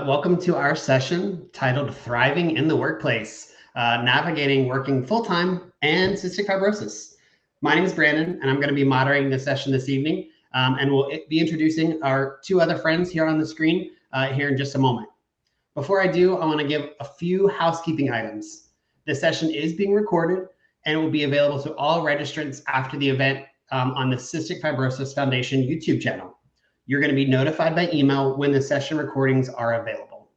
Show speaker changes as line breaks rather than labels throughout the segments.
Welcome to our session titled Thriving in the Workplace, Navigating Working Full-Time and Cystic Fibrosis. My name is Brandon, and I'm going to be moderating this session this evening, and we'll be introducing our two other friends here on the screen here in just a moment. Before I do, I want to give a few housekeeping items. This session is being recorded and will be available to all registrants after the event on the Cystic Fibrosis Foundation YouTube channel. You're going to be notified by email when the session recordings are available.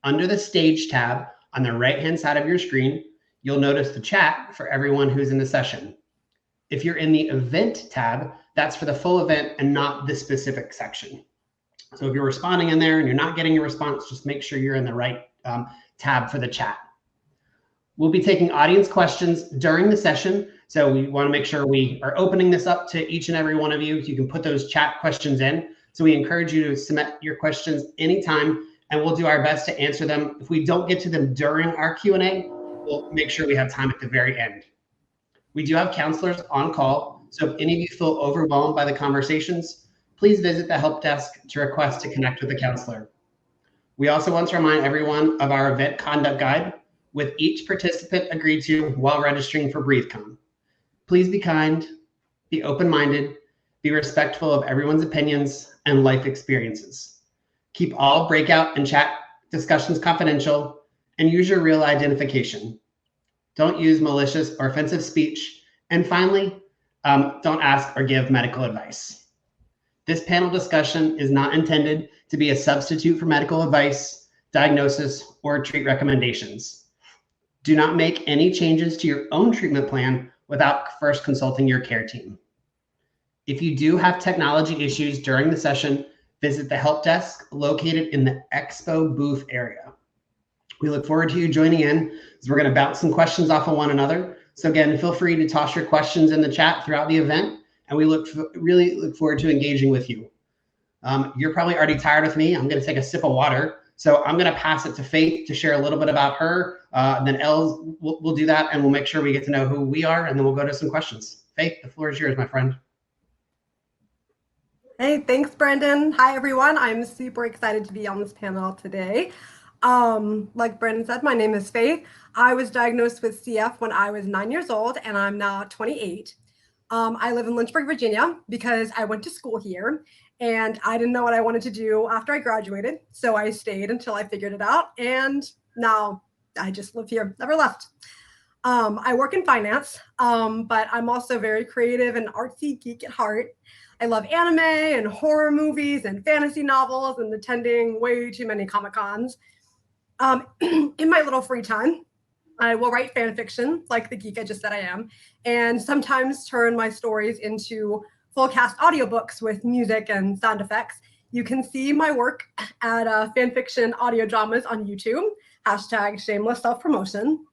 Under the Stage tab on the right-hand side of your screen, you'll notice the chat for everyone who's in the session. If you're in the Event tab, that's for the full event and not the specific section. So if you're responding in there and you're not getting a response, just make sure you're in the right tab for the chat. We'll be taking audience questions during the session, so we want to make sure we are opening this up to each and every one of you. You can put those chat questions in. So we encourage you to submit your questions anytime, and we'll do our best to answer them. If we don't get to them during our Q&A, we'll make sure we have time at the very end. We do have counselors on call, so if any of you feel overwhelmed by the conversations, please visit the help desk to request to connect with a counselor. We also want to remind everyone of our event conduct guide, with each participant agreed to while registering for BreatheCon. Please be kind, be open-minded, be respectful of everyone's opinions and life experiences. Keep all breakout and chat discussions confidential, and use your real identification. Don't use malicious or offensive speech. And finally, don't ask or give medical advice. This panel discussion is not intended to be a substitute for medical advice, diagnosis, or treat recommendations. Do not make any changes to your own treatment plan without first consulting your care team. If you do have technology issues during the session, visit the help desk located in the expo booth area. We look forward to you joining in, as we're going to bounce some questions off of one another. So again, feel free to toss your questions in the chat throughout the event, and we really look forward to engaging with you. You're probably already tired with me. I'm going to take a sip of water. So I'm going to pass it to Faith to share a little bit about her. Then Elle will do that, and we'll make sure we get to know who we are, and then we'll go to some questions. Faith, the floor is yours, my friend.
Hey, thanks, Brandon. Hi, everyone. I'm super excited to be on this panel today. Like Brandon said, my name is Faith. I was diagnosed with CF when I was 9 years old, and I'm now 28. I live in Lynchburg, Virginia, because I went to school here. And I didn't know what I wanted to do after I graduated. So I stayed until I figured it out. And now I just live here, never left. I work in finance, but I'm also very creative and artsy geek at heart. I love anime and horror movies and fantasy novels and attending way too many Comic-Cons. In my little free time, I will write fan fiction, like the geek I just said I am, and sometimes turn my stories into full cast audiobooks with music and sound effects. You can see my work at fanfiction audio dramas on YouTube, hashtag shameless self-promotion.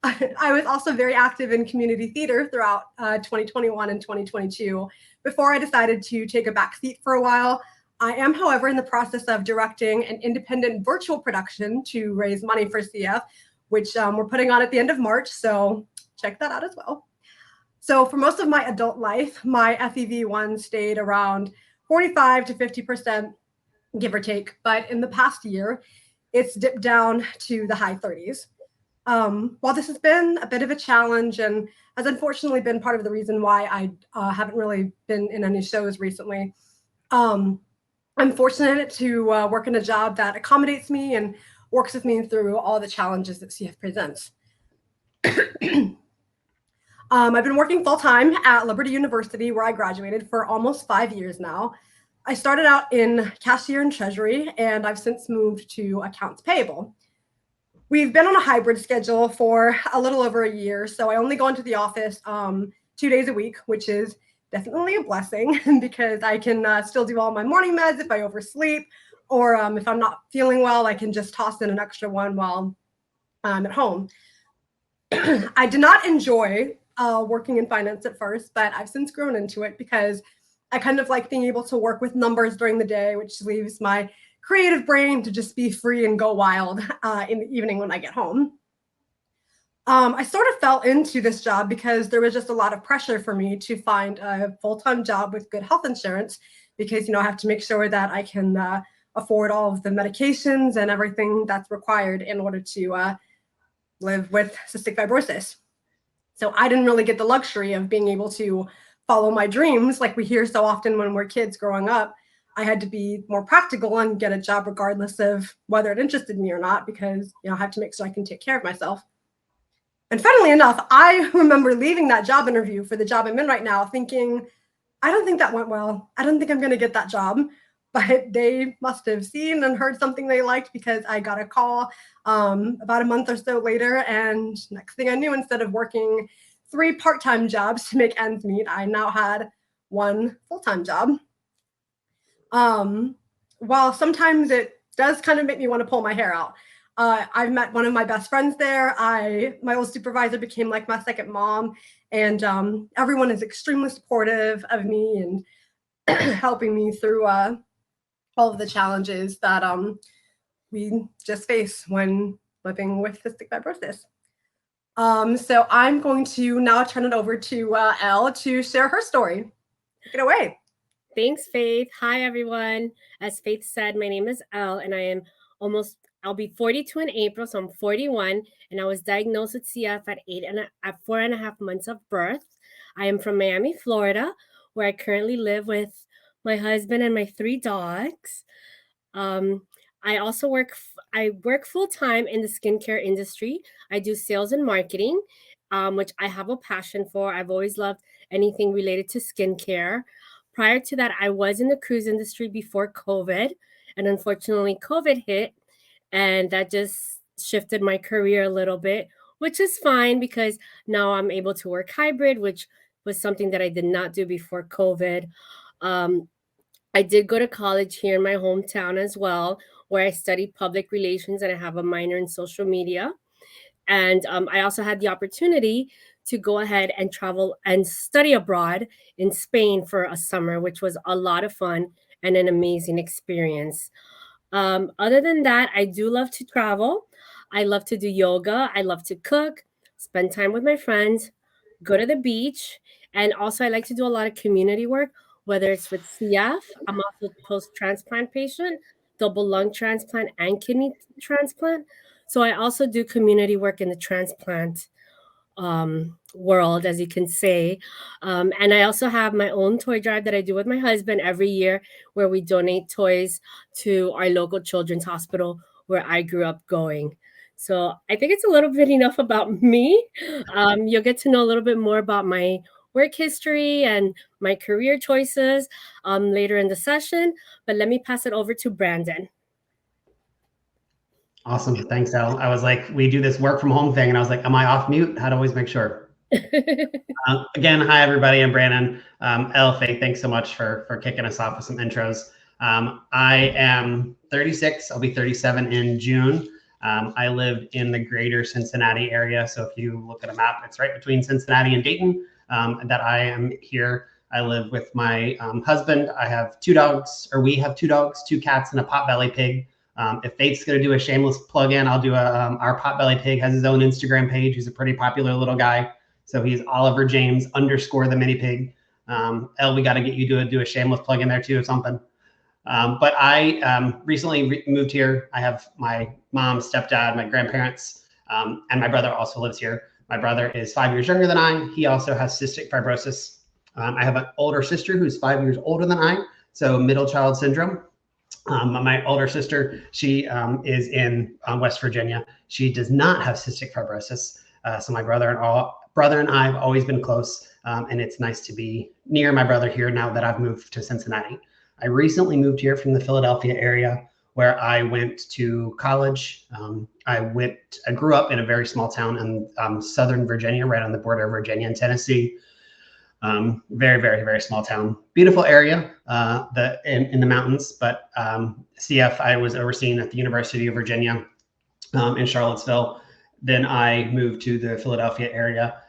I was also very active in community theater throughout 2021 and 2022 before I decided to take a back seat for a while. I am, however, in the process of directing an independent virtual production to raise money for CF, which we're putting on at the end of March, so check that out as well. So for most of my adult life, my FEV1 stayed around 45 to 50%, give or take. But in the past year, it's dipped down to the high 30s. While this has been a bit of a challenge and has unfortunately been part of the reason why I haven't really been in any shows recently, I'm fortunate to work in a job that accommodates me and works with me through all the challenges that CF presents. I've been working full-time at Liberty University, where I graduated, for almost 5 years now. I started out in cashier and treasury, and I've since moved to accounts payable. We've been on a hybrid schedule for a little over a year, so I only go into the office 2 days a week, which is definitely a blessing because I can still do all my morning meds if I oversleep, or if I'm not feeling well, I can just toss in an extra one while I'm at home. I did not enjoy working in finance at first, but I've since grown into it because I kind of like being able to work with numbers during the day, which leaves my creative brain to just be free and go wild in the evening when I get home. I sort of fell into this job because there was just a lot of pressure for me to find a full-time job with good health insurance because, you know, I have to make sure that I can afford all of the medications and everything that's required in order to live with cystic fibrosis. So I didn't really get the luxury of being able to follow my dreams like we hear so often when we're kids growing up. I had to be more practical and get a job regardless of whether it interested me or not, because I have to make sure I can take care of myself. And funnily enough, I remember leaving that job interview for the job I'm in right now thinking, I don't think that went well. I don't think I'm going to get that job. But they must have seen and heard something they liked, because I got a call about a month or so later. And next thing I knew, instead of working 3 part-time jobs to make ends meet, I now had 1 full-time job. While sometimes it does kind of make me want to pull my hair out. I've met one of my best friends there. My old supervisor became like my second mom, and everyone is extremely supportive of me and helping me through all of the challenges that we just face when living with cystic fibrosis. So I'm going to now turn it over to Elle to share her story. Take it away.
Thanks, Faith. Hi, everyone. As Faith said, my name is Elle, and I'll be 42 in April, so I'm 41, and I was diagnosed with CF at 4.5 months of birth. I am from Miami, Florida, where I currently live with my husband and my 3 dogs. I also work full-time in the skincare industry. I do sales and marketing, which I have a passion for. I've always loved anything related to skincare. Prior to that, I was in the cruise industry before COVID, and unfortunately COVID hit, and that just shifted my career a little bit, which is fine because now I'm able to work hybrid, which was something that I did not do before COVID. I did go to college here in my hometown as well, where I studied public relations and I have a minor in social media. And I also had the opportunity to go ahead and travel and study abroad in Spain for a summer, which was a lot of fun and an amazing experience. Other than that, I do love to travel. I love to do yoga. I love to cook, spend time with my friends, go to the beach. And also, I like to do a lot of community work, whether it's with CF. I'm also a post-transplant patient, double lung transplant and kidney transplant. So I also do community work in the transplant world, as you can say. And I also have my own toy drive that I do with my husband every year, where we donate toys to our local children's hospital where I grew up going. So I think it's a little bit enough about me. You'll get to know a little bit more about my work history and my career choices later in the session. But let me pass it over to Brandon.
Awesome. Thanks, Elle. I was like, we do this work from home thing, and I was like, am I off mute? How to always make sure. Again, hi, everybody. I'm Brandon. Elle, Faye, thanks so much for kicking us off with some intros. I am 36. I'll be 37 in June. I live in the greater Cincinnati area. So if you look at a map, it's right between Cincinnati and Dayton that I am here. I live with my husband. I have 2 dogs, or we have 2 dogs, 2 cats, and a potbelly pig. If Faith's going to do a shameless plug-in, I'll do our potbelly pig has his own Instagram page. He's a pretty popular little guy. So he's Oliver James _ the mini pig. Elle, we got to get you to do a shameless plug in there too or something. But I recently moved here. I have my mom, stepdad, my grandparents, and my brother also lives here. My brother is 5 years younger than I. He also has cystic fibrosis. I have an older sister who's 5 years older than I, so middle child syndrome. My older sister, she is in West Virginia. She does not have cystic fibrosis. So my brother and I have always been close, and it's nice to be near my brother here now that I've moved to Cincinnati. I recently moved here from the Philadelphia area, where I went to college. I grew up in a very small town in Southern Virginia, right on the border of Virginia and Tennessee. Very, very, very small town. Beautiful area in the mountains, but CF I was overseeing at the University of Virginia in Charlottesville. Then I moved to the Philadelphia area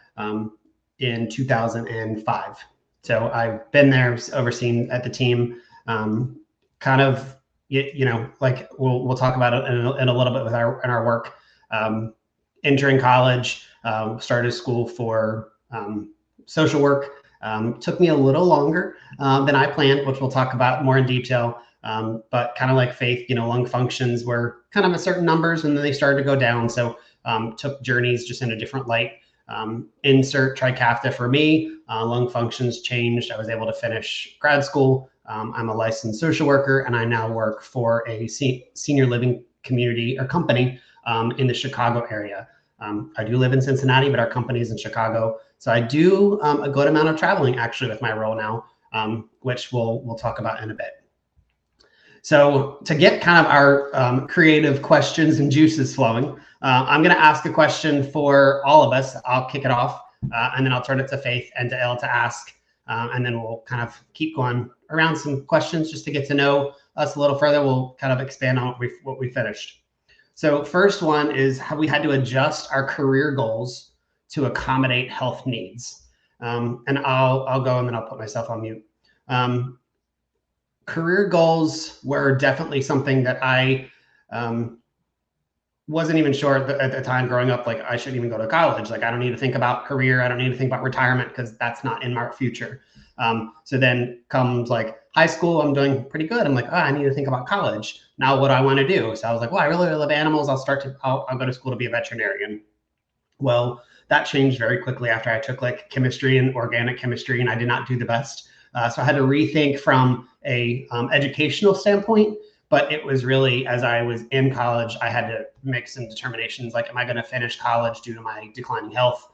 in 2005. So I've been there overseeing at the team, kind of, like we'll talk about it in a little bit in our work. Entering college, started school for social work. Took me a little longer than I planned, which we'll talk about more in detail. But kind of like Faith, lung functions were kind of at certain numbers and then they started to go down. So took journeys just in a different light. Insert Trikafta for me, lung functions changed. I was able to finish grad school. I'm a licensed social worker and I now work for a senior living community or company in the Chicago area. I do live in Cincinnati, but our company is in Chicago. So I do a good amount of traveling actually with my role now, which we'll talk about in a bit. So to get kind of our creative questions and juices flowing, I'm going to ask a question for all of us. I'll kick it off, and then I'll turn it to Faith and to Elle to ask, and then we'll kind of keep going around some questions just to get to know us a little further. We'll kind of expand on what we finished. So first one is how we had to adjust our career goals to accommodate health needs. And I'll go and then I'll put myself on mute. Career goals were definitely something that I wasn't even sure at the time growing up, like I shouldn't even go to college. Like I don't need to think about career. I don't need to think about retirement because that's not in my future. So then comes like high school, I'm doing pretty good. I'm like, oh, I need to think about college. Now what do I want to do? So I was like, well, I really love animals. I'll go to school to be a veterinarian. Well, that changed very quickly after I took like chemistry and organic chemistry, and I did not do the best. So I had to rethink from a educational standpoint, but it was really, as I was in college, I had to make some determinations, like, am I going to finish college due to my declining health,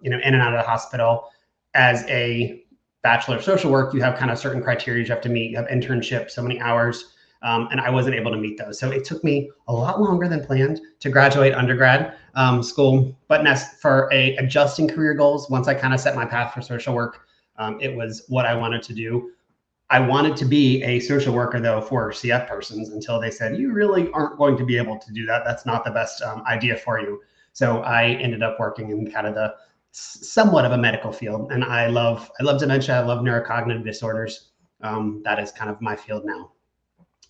in and out of the hospital? As a Bachelor of Social Work, you have kind of certain criteria you have to meet. You have internships, so many hours, and I wasn't able to meet those. So it took me a lot longer than planned to graduate undergrad school, but for adjusting career goals, once I kind of set my path for social work, it was what I wanted to do. I wanted to be a social worker, though, for CF persons until they said, you really aren't going to be able to do that. That's not the best idea for you. So I ended up working in kind of the somewhat of a medical field. And I love dementia. I love neurocognitive disorders. That is kind of my field now.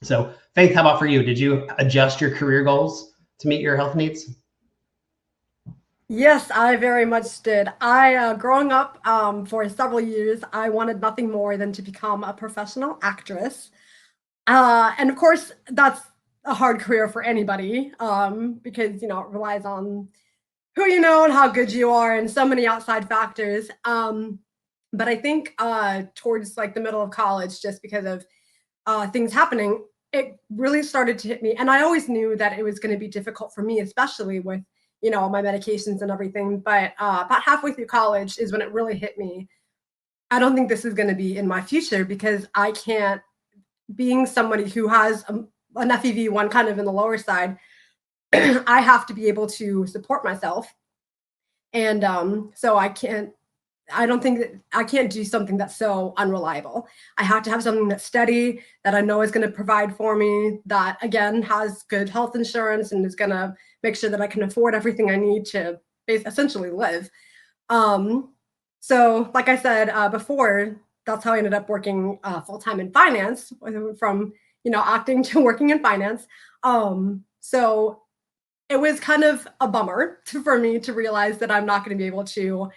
So Faith, how about for you? Did you adjust your career goals to meet your health needs?
Yes, I very much did. I, growing up for several years, I wanted nothing more than to become a professional actress. And of course, that's a hard career for anybody because, it relies on who you know and how good you are and so many outside factors. But I think towards like the middle of college, just because of things happening, it really started to hit me. And I always knew that it was going to be difficult for me, especially with my medications and everything. But about halfway through college is when it really hit me. I don't think this is going to be in my future because I can't, being somebody who has an FEV1 kind of in the lower side, I have to be able to support myself. And so I can't do something that's so unreliable. I have to have something that's steady, that I know is going to provide for me, that again has good health insurance and is going to make sure that I can afford everything I need to essentially live. So like I said before, that's how I ended up working full-time in finance, from acting to working in finance. So it was kind of a bummer for me to realize that I'm not going to be able to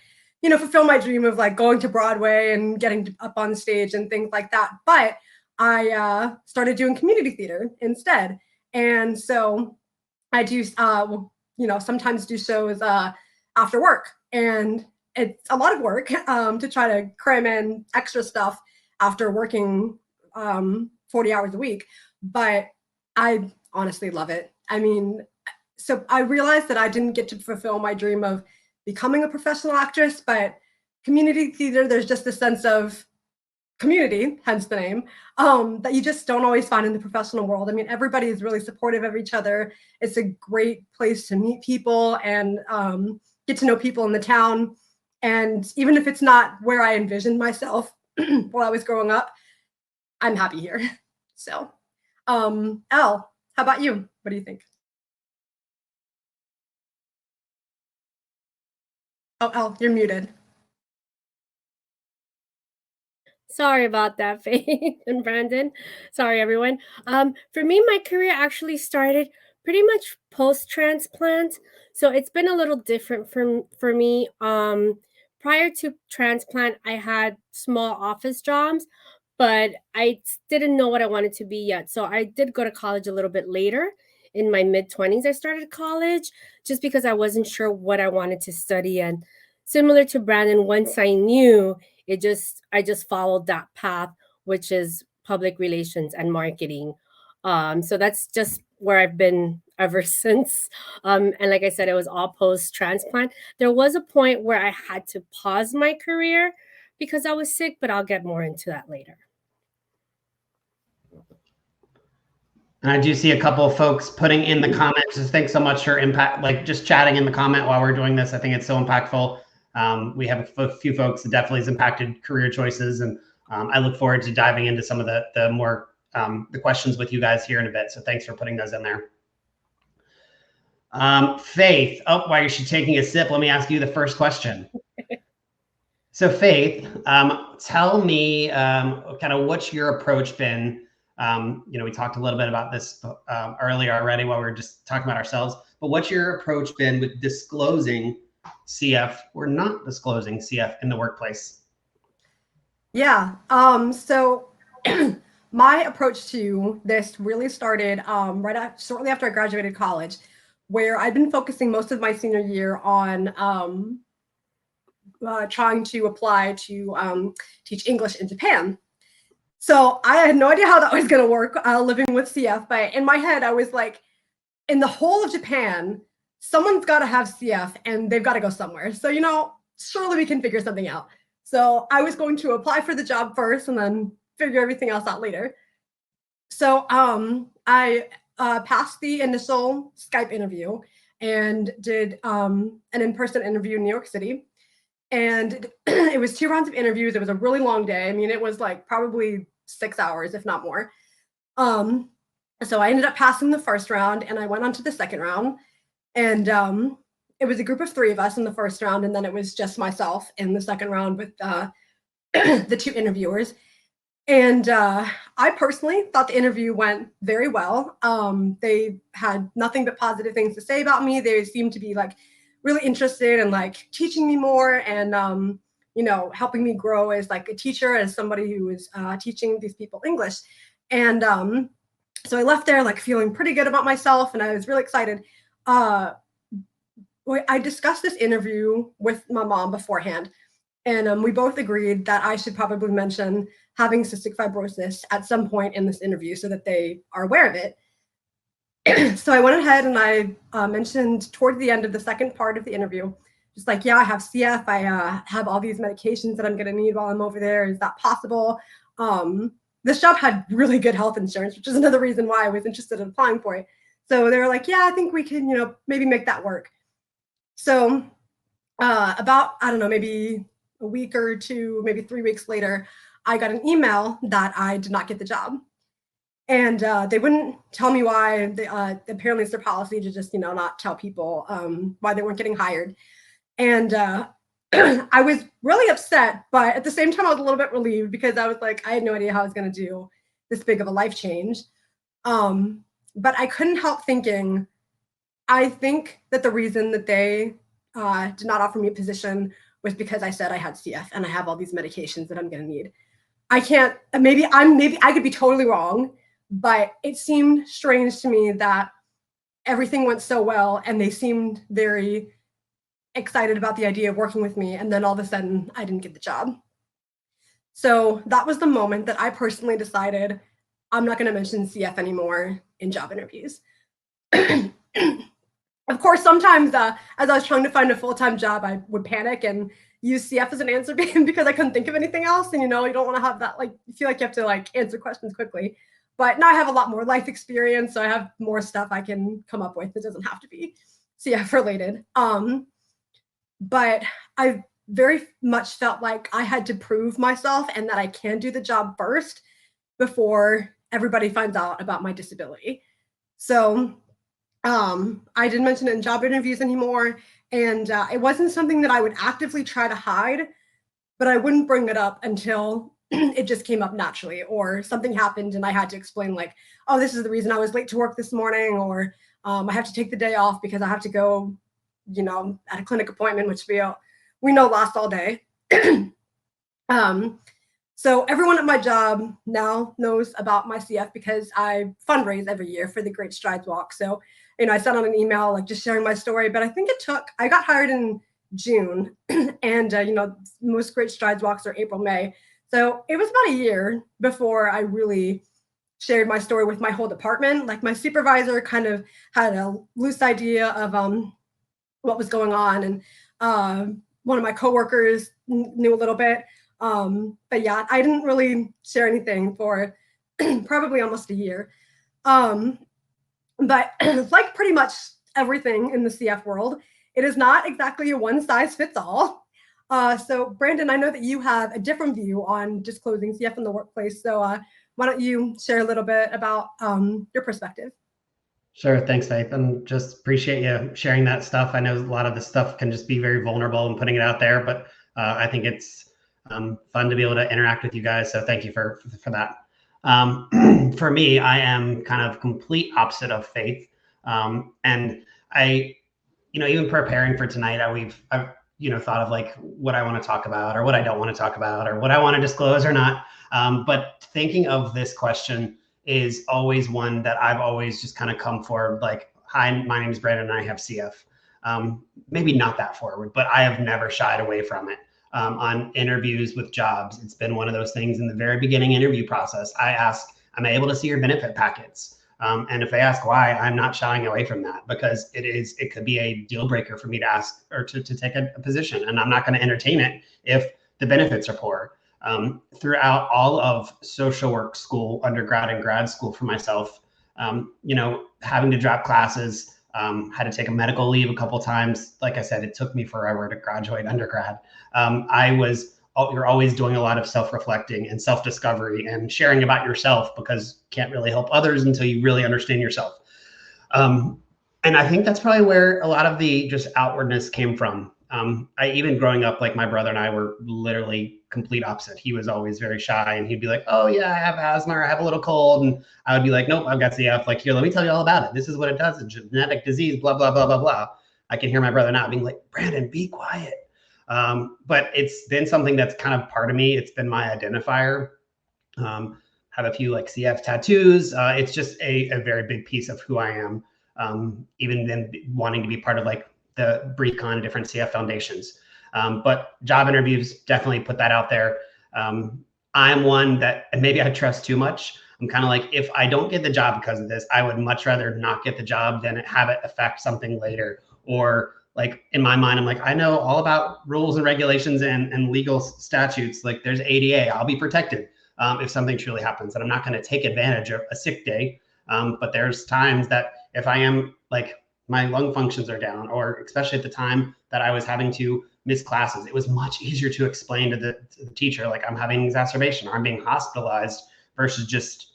fulfill my dream of like going to Broadway and getting up on stage and things like that. But I started doing community theater instead. And so I do, sometimes do shows after work. And it's a lot of work to try to cram in extra stuff after working 40 hours a week. But I honestly love it. I mean, so I realized that I didn't get to fulfill my dream of becoming a professional actress, but community theater, there's just a sense of community, hence the name, that you just don't always find in the professional world. I mean, everybody is really supportive of each other. It's a great place to meet people and get to know people in the town. And even if it's not where I envisioned myself while I was growing up, I'm happy here. So, Elle, how about you? What do you think? Oh, Elle, you're muted.
Sorry about that, Faith and Brandon. Sorry, everyone. For me, my career actually started pretty much post-transplant. So it's been a little different for me. Prior to transplant, I had small office jobs, but I didn't know what I wanted to be yet. So I did go to college a little bit later. In my mid-20s, I started college just because I wasn't sure what I wanted to study. And similar to Brandon, once I knew, I just followed that path, which is public relations and marketing. So that's just where I've been ever since. And like I said, it was all post-transplant. There was a point where I had to pause my career because I was sick, but I'll get more into that later.
And I do see a couple of folks putting in the comments, just thanks so much for impact, like just chatting in the comment while we're doing this. I think it's so impactful. We have a few folks that definitely has impacted career choices. And I look forward to diving into some of the more, the questions with you guys here in a bit. So thanks for putting those in there. Faith, while she's taking a sip, let me ask you the first question. So Faith, tell me kind of what's your approach been? We talked a little bit about this earlier already while we were just talking about ourselves, but what's your approach been with disclosing CF or not disclosing CF in the workplace?
Yeah, so my approach to this really started shortly after I graduated college, where I'd been focusing most of my senior year on trying to apply to teach English in Japan. So I had no idea how that was going to work living with CF, but in my head, I was like, in the whole of Japan, someone's got to have CF and they've got to go somewhere. So, surely we can figure something out. So I was going to apply for the job first and then figure everything else out later. So I passed the initial Skype interview and did an in-person interview in New York City. And it was 2 rounds of interviews. It was a really long day. I mean, it was like probably 6 hours, if not more. So I ended up passing the first round and I went on to the second round. And it was a group of 3 of us in the first round. And then it was just myself in the second round with the 2 interviewers. And I personally thought the interview went very well. They had nothing but positive things to say about me. They seemed to be like really interested in like teaching me more and helping me grow as like a teacher, as somebody who was teaching these people English. And so I left there like feeling pretty good about myself, and I was really excited. I discussed this interview with my mom beforehand, and we both agreed that I should probably mention having cystic fibrosis at some point in this interview so that they are aware of it. So I went ahead and I mentioned toward the end of the second part of the interview, just like, yeah, I have CF. I have all these medications that I'm going to need while I'm over there. Is that possible? This job had really good health insurance, which is another reason why I was interested in applying for it. So they were like, yeah, I think we can, maybe make that work. So about, I don't know, maybe a week or 2, maybe 3 weeks later, I got an email that I did not get the job. And they wouldn't tell me why. Apparently it's their policy to just, not tell people why they weren't getting hired. And I was really upset, but at the same time, I was a little bit relieved because I was like, I had no idea how I was going to do this big of a life change. But I couldn't help thinking, I think that the reason that they did not offer me a position was because I said I had CF and I have all these medications that I'm going to need. I can't, maybe I could be totally wrong, but it seemed strange to me that everything went so well and they seemed very excited about the idea of working with me. And then all of a sudden I didn't get the job. So that was the moment that I personally decided I'm not going to mention CF anymore in job interviews. Of course, sometimes as I was trying to find a full-time job, I would panic and use CF as an answer because I couldn't think of anything else. And, you don't want to have that, like, you feel like you have to like answer questions quickly. But now I have a lot more life experience, so I have more stuff I can come up with that doesn't have to be CF related. But I very much felt like I had to prove myself and that I can do the job first before everybody finds out about my disability. So I didn't mention it in job interviews anymore. And it wasn't something that I would actively try to hide, but I wouldn't bring it up until it just came up naturally, or something happened and I had to explain like, oh, this is the reason I was late to work this morning, or I have to take the day off because I have to go, at a clinic appointment, which we know lasts all day. So everyone at my job now knows about my CF because I fundraise every year for the Great Strides Walk. So, I sent out an email like just sharing my story, but I think I got hired in June and, most Great Strides Walks are April, May. So it was about a year before I really shared my story with my whole department. Like my supervisor kind of had a loose idea of what was going on. And one of my coworkers knew a little bit. But yeah, I didn't really share anything for probably almost a year. But like pretty much everything in the CF world, it is not exactly a one size fits all. So Brandon, I know that you have a different view on disclosing CF in the workplace. So why don't you share a little bit about your perspective?
Sure. Thanks, Faith. And just appreciate you sharing that stuff. I know a lot of this stuff can just be very vulnerable and putting it out there, but I think it's fun to be able to interact with you guys. So thank you for that. For me, I am kind of complete opposite of Faith. And I, even preparing for tonight, I've thought of like what I want to talk about or what I don't want to talk about or what I want to disclose or not. But thinking of this question is always one that I've always just kind of come forward like, hi, my name is Brandon and I have CF. Maybe not that forward, but I have never shied away from it. On interviews with jobs, it's been one of those things in the very beginning interview process. I ask, am I able to see your benefit packets? And if they ask why, I'm not shying away from that because it could be a deal breaker for me to ask or to take a position, and I'm not going to entertain it if the benefits are poor. Throughout all of social work school, undergrad and grad school for myself, having to drop classes, had to take a medical leave a couple times. Like I said, it took me forever to graduate undergrad. You're always doing a lot of self-reflecting and self-discovery and sharing about yourself because you can't really help others until you really understand yourself. And I think that's probably where a lot of the just outwardness came from. I even growing up, like my brother and I were literally complete opposite. He was always very shy and he'd be like, oh yeah, I have asthma or I have a little cold. And I would be like, nope, I've got CF. Like, here, let me tell you all about it. This is what it does. It's a genetic disease, blah, blah, blah, blah, blah. I can hear my brother now being like, Brandon, be quiet. But it's been something that's kind of part of me. It's been my identifier. Have a few like CF tattoos. It's just a very big piece of who I am. Even then wanting to be part of like the BreatheCon, different CF foundations. But job interviews definitely put that out there. I'm one that, and maybe I trust too much. I'm kind of like, if I don't get the job because of this, I would much rather not get the job than have it affect something later. Or like in my mind, I'm like, I know all about rules and regulations and legal statutes. Like there's ADA, I'll be protected if something truly happens. And I'm not going to take advantage of a sick day. But there's times that if I am like, my lung functions are down, or especially at the time that I was having to miss classes, it was much easier to explain to the teacher, like I'm having an exacerbation or I'm being hospitalized versus just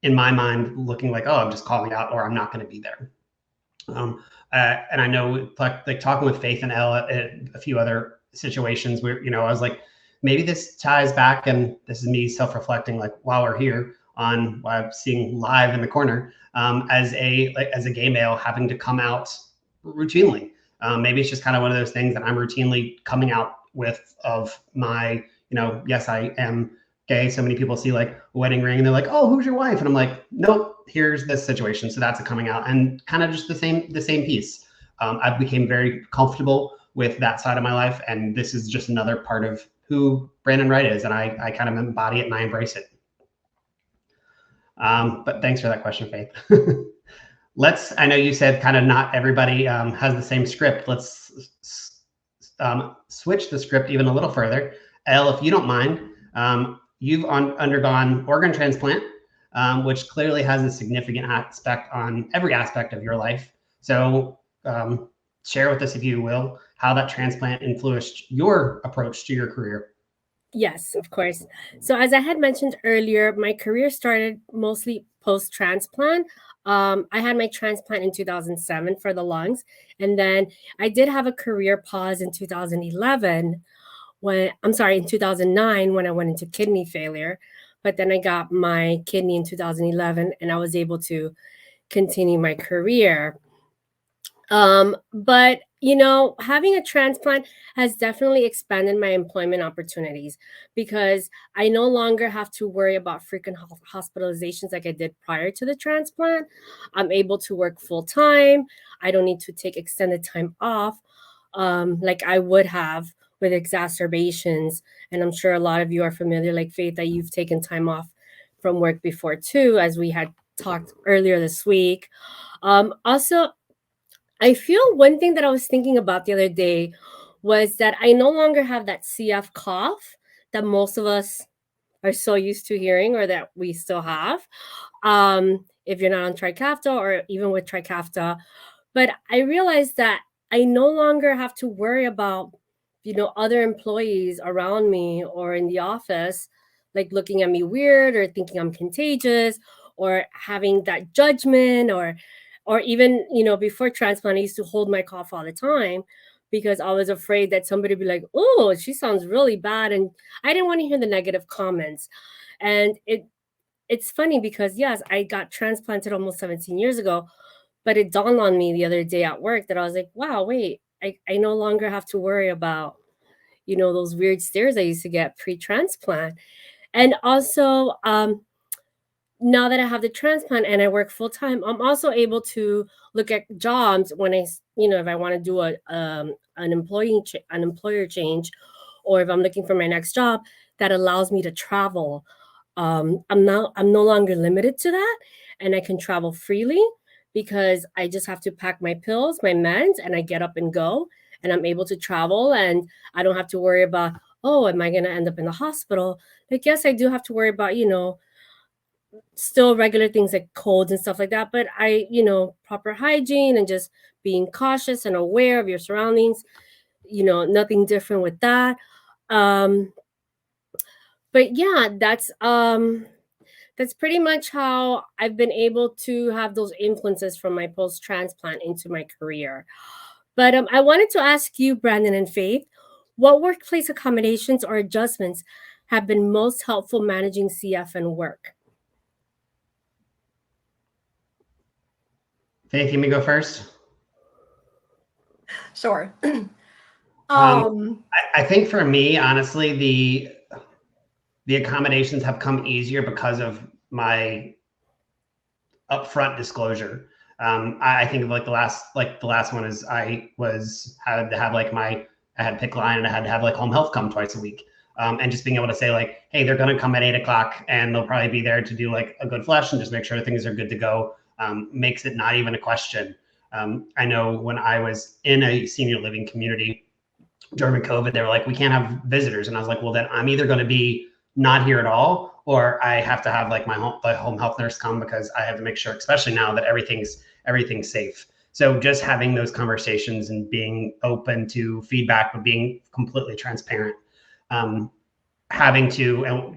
in my mind looking like, oh, I'm just calling out or I'm not going to be there. And I know like talking with Faith and Elle at a few other situations where, I was like, maybe this ties back, and this is me self-reflecting, like while we're here on what I'm seeing live in the corner, as a gay male having to come out routinely. Maybe it's just kind of one of those things that I'm routinely coming out with of my, yes, I am gay. So many people see like a wedding ring and they're like, oh, who's your wife? And I'm like, nope, here's this situation. So that's a coming out, and kind of just the same piece. I became very comfortable with that side of my life. And this is just another part of who Brandon Wright is. And I kind of embody it and I embrace it. But thanks for that question, Faith. I know you said kind of not everybody has the same script. Let's switch the script even a little further. Elle, if you don't mind, you've undergone organ transplant, which clearly has a significant aspect on every aspect of your life. So share with us, if you will, how that transplant influenced your approach to your career.
Yes, of course. So as I had mentioned earlier, my career started mostly post-transplant. I had my transplant in 2007 for the lungs. And then I did have a career pause in 2011 in 2009 when I went into kidney failure. But then I got my kidney in 2011 and I was able to continue my career. But You know, having a transplant has definitely expanded my employment opportunities because I no longer have to worry about frequent hospitalizations like I did prior to the transplant. I'm able to work full time. I don't need to take extended time off like I would have with exacerbations. And I'm sure a lot of you are familiar, like Faith, that you've taken time off from work before too, as we had talked earlier this week. Also, I feel one thing that I was thinking about the other day was that I no longer have that CF cough that most of us are so used to hearing or that we still have. If you're not on Trikafta or even with Trikafta. But I realized that I no longer have to worry about, other employees around me or in the office, like looking at me weird or thinking I'm contagious or having that judgment or even, before transplant, I used to hold my cough all the time because I was afraid that somebody would be like, oh, she sounds really bad. And I didn't want to hear the negative comments. And it's funny because yes, I got transplanted almost 17 years ago, but it dawned on me the other day at work that I was like, wow, wait, I no longer have to worry about, those weird stares I used to get pre-transplant. And also, now that I have the transplant and I work full time, I'm also able to look at jobs when if I want to do an employer change, or if I'm looking for my next job that allows me to travel. I'm no longer limited to that, and I can travel freely because I just have to pack my pills, my meds, and I get up and go, and I'm able to travel, and I don't have to worry about, oh, am I going to end up in the hospital? Like, yes, I do have to worry about, still regular things like colds and stuff like that. But proper hygiene and just being cautious and aware of your surroundings, nothing different with that. But yeah, that's pretty much how I've been able to have those influences from my post transplant into my career. But I wanted to ask you, Brandon and Faith, what workplace accommodations or adjustments have been most helpful managing CF and work?
Faith, you may go first.
Sure.
I think for me, honestly, the accommodations have come easier because of my upfront disclosure. I think of like the last one is I had to have like I had PICC line and I had to have like home health come twice a week. And just being able to say like, hey, they're going to come at 8 o'clock and they'll probably be there to do like a good flush and just make sure things are good to go. Makes it not even a question. I know when I was in a senior living community during COVID, they were like, we can't have visitors. And I was like, well, then I'm either going to be not here at all, or I have to have like the home health nurse come because I have to make sure, especially now that everything's safe. So just having those conversations and being open to feedback, but being completely transparent. Having to, and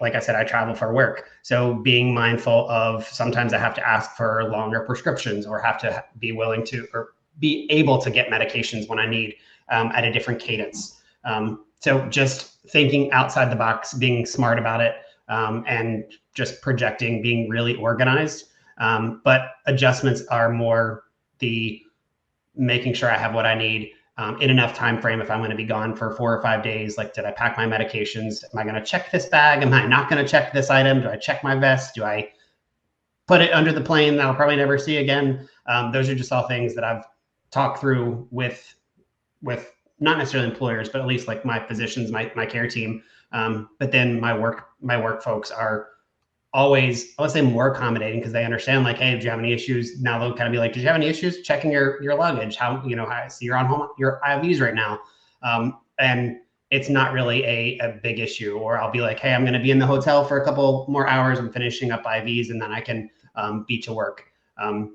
like I said, I travel for work. So being mindful of sometimes I have to ask for longer prescriptions or have to be willing to, or be able to get medications when I need at a different cadence. So just thinking outside the box, being smart about it, and just projecting, being really organized. But adjustments are more the making sure I have what I need in enough time frame. If I'm going to be gone for 4 or 5 days, like, did I pack my medications? Am I going to check this bag? Am I not going to check this item? Do I check my vest? Do I put it under the plane that I'll probably never see again? Those are just all things that I've talked through with not necessarily employers, but at least like my physicians, my care team. But then my work folks are always, I would say, more accommodating because they understand like, hey, do you have any issues? Now they'll kind of be like, did you have any issues checking your luggage? How, I see you're on your IVs right now. And it's not really a big issue. Or I'll be like, hey, I'm going to be in the hotel for a couple more hours. I'm finishing up IVs and then I can be to work. I've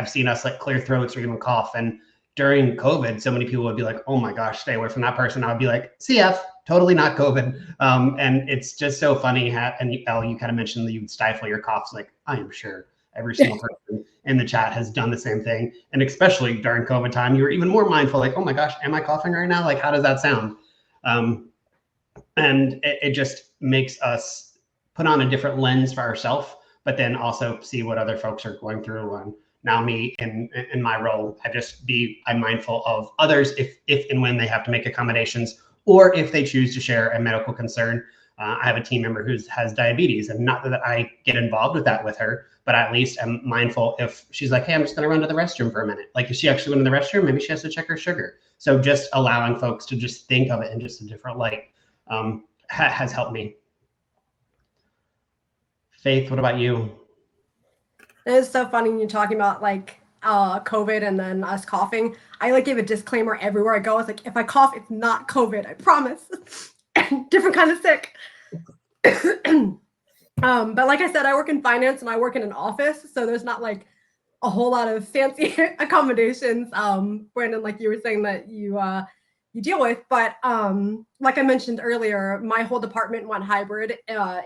seen us like clear throats or even cough. And during COVID, so many people would be like, oh my gosh, stay away from that person. I would be like, CF, totally not COVID. And it's just so funny. And Elle, you kind of mentioned that you would stifle your coughs. Like, I am sure every single person in the chat has done the same thing. And especially during COVID time, you were even more mindful, like, oh my gosh, am I coughing right now? Like, how does that sound? And it just makes us put on a different lens for ourselves, but then also see what other folks are going through. And now me in my role, I'm mindful of others if and when they have to make accommodations, or if they choose to share a medical concern. I have a team member who has diabetes, and not that I get involved with that with her, but at least I'm mindful if she's like, hey, I'm just going to run to the restroom for a minute. Like if she actually went to the restroom, maybe she has to check her sugar. So just allowing folks to just think of it in just a different light has helped me. Faith, what about you?
It's so funny you're talking about like COVID and then us coughing. I like give a disclaimer everywhere I go. It's like, if I cough, it's not COVID, I promise. Different kind of sick. But like I said, I work in finance and I work in an office, so there's not like a whole lot of fancy accommodations. Brandon, like you were saying that you deal with, but like I mentioned earlier, my whole department went hybrid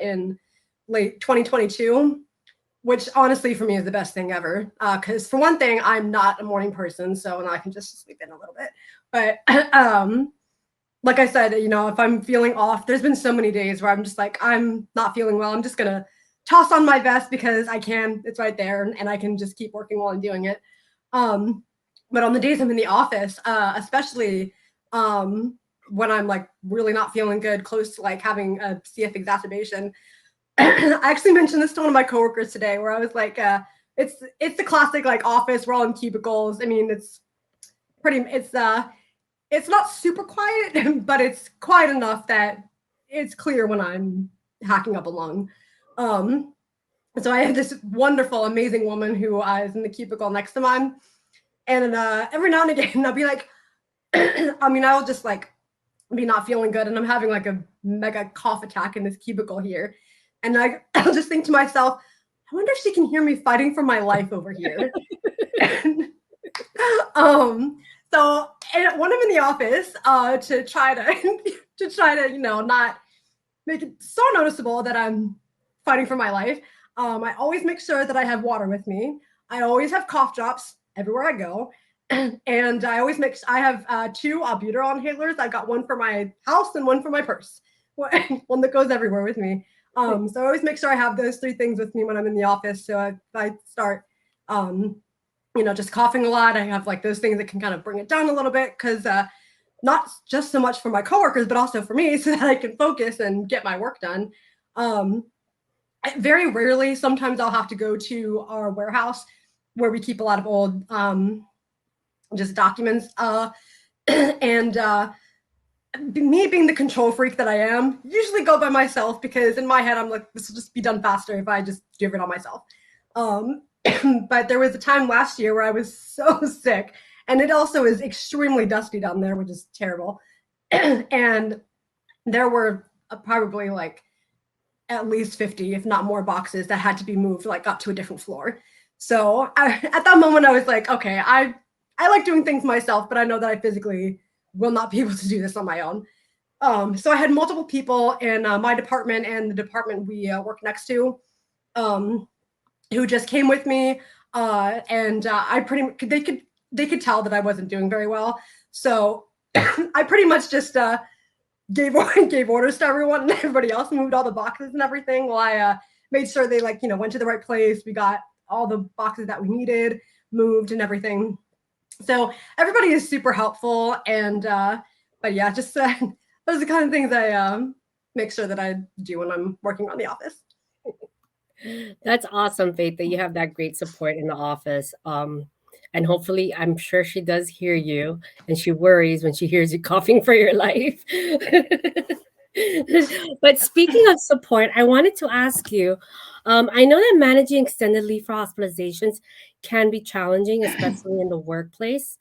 in late 2022, which honestly for me is the best thing ever. Because for one thing, I'm not a morning person, so I can just sleep in a little bit. But like I said, you know, if I'm feeling off, there's been so many days where I'm just like, I'm not feeling well. I'm just going to toss on my vest because I can, it's right there, and I can just keep working while I'm doing it. But on the days I'm in the office, especially when I'm like really not feeling good, close to like having a CF exacerbation, I actually mentioned this to one of my coworkers today, where I was like, it's the classic like office, we're all in cubicles. I mean, it's not super quiet, but it's quiet enough that it's clear when I'm hacking up a lung. So I have this wonderful, amazing woman who is in the cubicle next to mine. And every now and again, I'll be like, I mean, I'll just like be not feeling good, and I'm having like a mega cough attack in this cubicle here. And I'll just think to myself, I wonder if she can hear me fighting for my life over here. So when I'm in the office, to try to, you know, not make it so noticeable that I'm fighting for my life, I always make sure that I have water with me. I always have cough drops everywhere I go. And I always I have 2 albuterol inhalers. I've got one for my house and one for my purse, one that goes everywhere with me. So I always make sure I have those 3 things with me when I'm in the office. So if I start, you know, just coughing a lot, I have like those things that can kind of bring it down a little bit, because not just so much for my coworkers, but also for me, so that I can focus and get my work done. Very rarely, sometimes I'll have to go to our warehouse where we keep a lot of old just documents. And me being the control freak that I am, usually go by myself, because in my head, I'm like, this will just be done faster if I just give it on myself. But there was a time last year where I was so sick, and it also is extremely dusty down there, which is terrible. And there were probably like at least 50, if not more, boxes that had to be moved, like up to a different floor. So at that moment, I was like, okay, I like doing things myself, but I know that I physically will not be able to do this on my own. So I had multiple people in my department and the department we work next to, who just came with me, and they could tell that I wasn't doing very well. So I pretty much just gave orders to everyone, and everybody else moved all the boxes and everything, while I made sure they, like, you know, went to the right place. We got all the boxes that we needed moved and everything. So everybody is super helpful. And but yeah, just those are the kind of things I make sure that I do when I'm working on the office.
That's awesome, Faith, that you have that great support in the office. And hopefully, I'm sure she does hear you, and she worries when she hears you coughing for your life. But speaking of support, I wanted to ask you, I know that managing extended leave for hospitalizations can be challenging, especially in the workplace.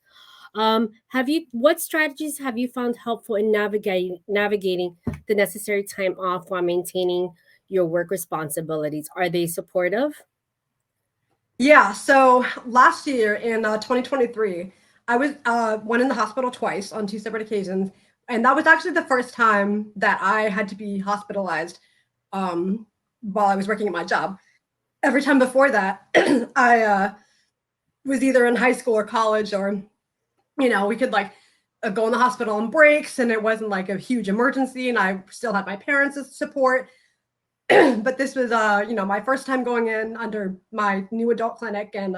What strategies have you found helpful in navigating the necessary time off while maintaining your work responsibilities? Are they supportive?
Yeah, so last year in 2023, I went in the hospital twice on 2 separate occasions, and that was actually the first time that I had to be hospitalized while I was working at my job. Every time before that, I was either in high school or college, or, you know, we could like go in the hospital on breaks, and it wasn't like a huge emergency, and I still had my parents' support. But this was, you know, my first time going in under my new adult clinic, and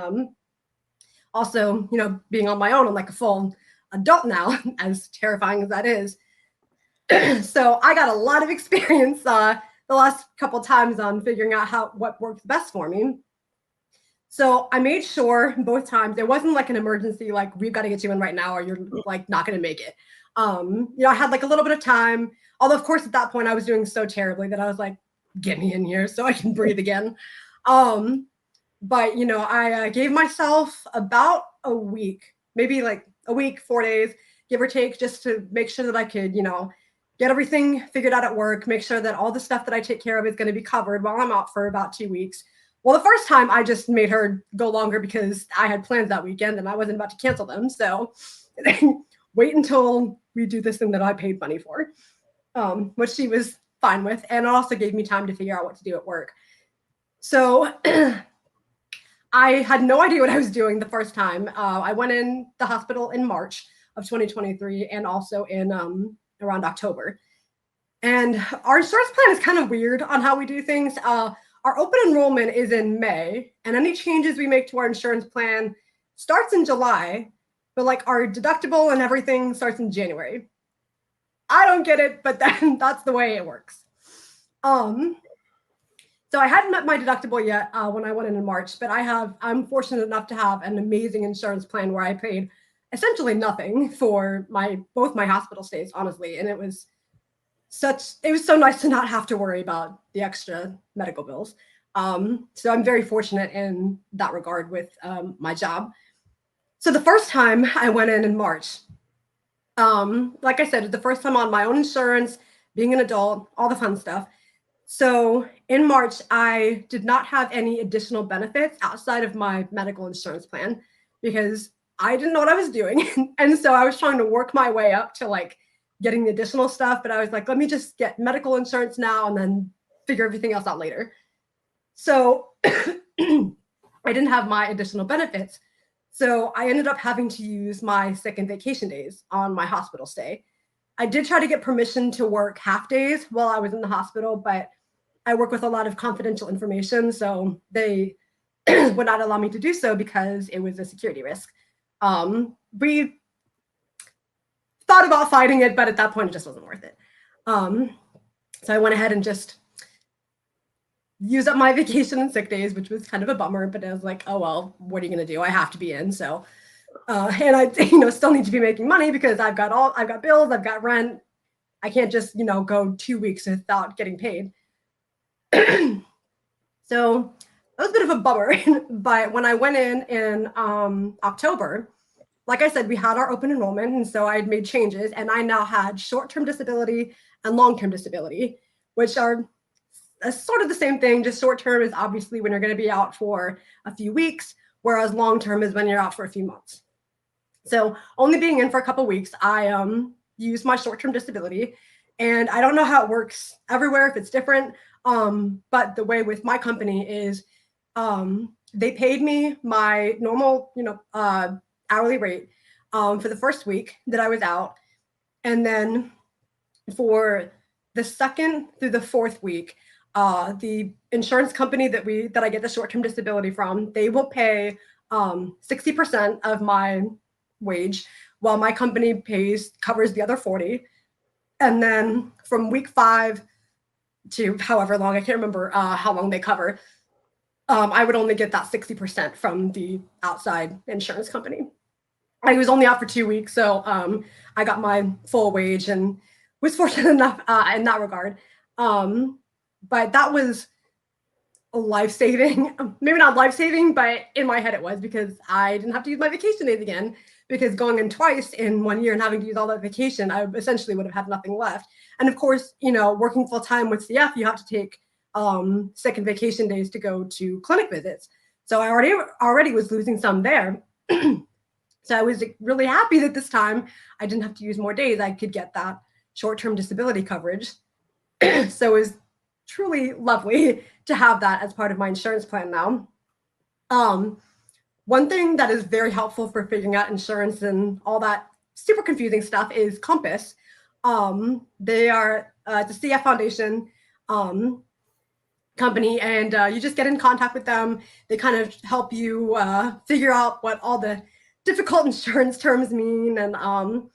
Also, being on my own and like a full adult now, as terrifying as that is. So I got a lot of experience the last couple times on figuring out what works best for me. So I made sure both times there wasn't like an emergency, like we've got to get you in right now or you're like not going to make it. I had like a little bit of time, although of course at that point I was doing so terribly that I was like, get me in here so I can breathe again. But I gave myself about a week, maybe like a week, 4 days, give or take, just to make sure that I could, get everything figured out at work, make sure that all the stuff that I take care of is going to be covered while I'm out for about 2 weeks. Well, the first time I just made her go longer because I had plans that weekend and I wasn't about to cancel them. So wait until we do this thing that I paid money for, which she was fine with. And it also gave me time to figure out what to do at work. So I had no idea what I was doing the first time. I went in the hospital in March of 2023 and also in around October. And our insurance plan is kind of weird on how we do things. Our open enrollment is in May, and any changes we make to our insurance plan starts in July, but like our deductible and everything starts in January. I don't get it, but then that's the way it works. So I hadn't met my deductible yet when I went in March, but I'm fortunate enough to have an amazing insurance plan where I paid essentially nothing for both my hospital stays, honestly, and it was so nice to not have to worry about the extra medical bills. So I'm very fortunate in that regard with my job. So the first time I went in March, like I said, the first time on my own insurance, being an adult, all the fun stuff. So in March, I did not have any additional benefits outside of my medical insurance plan because I didn't know what I was doing. And so I was trying to work my way up to like getting the additional stuff, but I was like, let me just get medical insurance now and then figure everything else out later. So I didn't have my additional benefits. So I ended up having to use my sick and vacation days on my hospital stay. I did try to get permission to work half days while I was in the hospital, but I work with a lot of confidential information, so they would not allow me to do so because it was a security risk. We thought about fighting it, but at that point, it just wasn't worth it. So I went ahead and just used up my vacation and sick days, which was kind of a bummer, but I was like, oh, well, what are you going to do? I have to be in. So, and I, still need to be making money because I've got bills, I've got rent. I can't just, go 2 weeks without getting paid. So that was a bit of a bummer. But when I went in October, like I said, we had our open enrollment, and so I had made changes, and I now had short-term disability and long-term disability, which are sort of the same thing. Just short-term is obviously when you're going to be out for a few weeks, whereas long-term is when you're out for a few months. So only being in for a couple of weeks, I used my short-term disability, and I don't know how it works everywhere, if it's different, but the way with my company is they paid me my normal, hourly rate for the first week that I was out. And then for the second through the fourth week, the insurance company that I get the short-term disability from, they will pay 60% of my wage, while my company covers the other 40. And then from week 5 to however long, I can't remember how long they cover, I would only get that 60% from the outside insurance company. I was only out for 2 weeks, so I got my full wage and was fortunate enough in that regard. But that was life-saving. Maybe not life-saving, but in my head it was, because I didn't have to use my vacation days again, because going in twice in 1 year and having to use all that vacation, I essentially would have had nothing left. And of course, working full-time with CF, you have to take sick and vacation days to go to clinic visits. So I already was losing some there. So I was really happy that this time I didn't have to use more days. I could get that short-term disability coverage. So it was truly lovely to have that as part of my insurance plan now. One thing that is very helpful for figuring out insurance and all that super confusing stuff is Compass. They are the CF Foundation. company, and you just get in contact with them. They kind of help you figure out what all the difficult insurance terms mean, and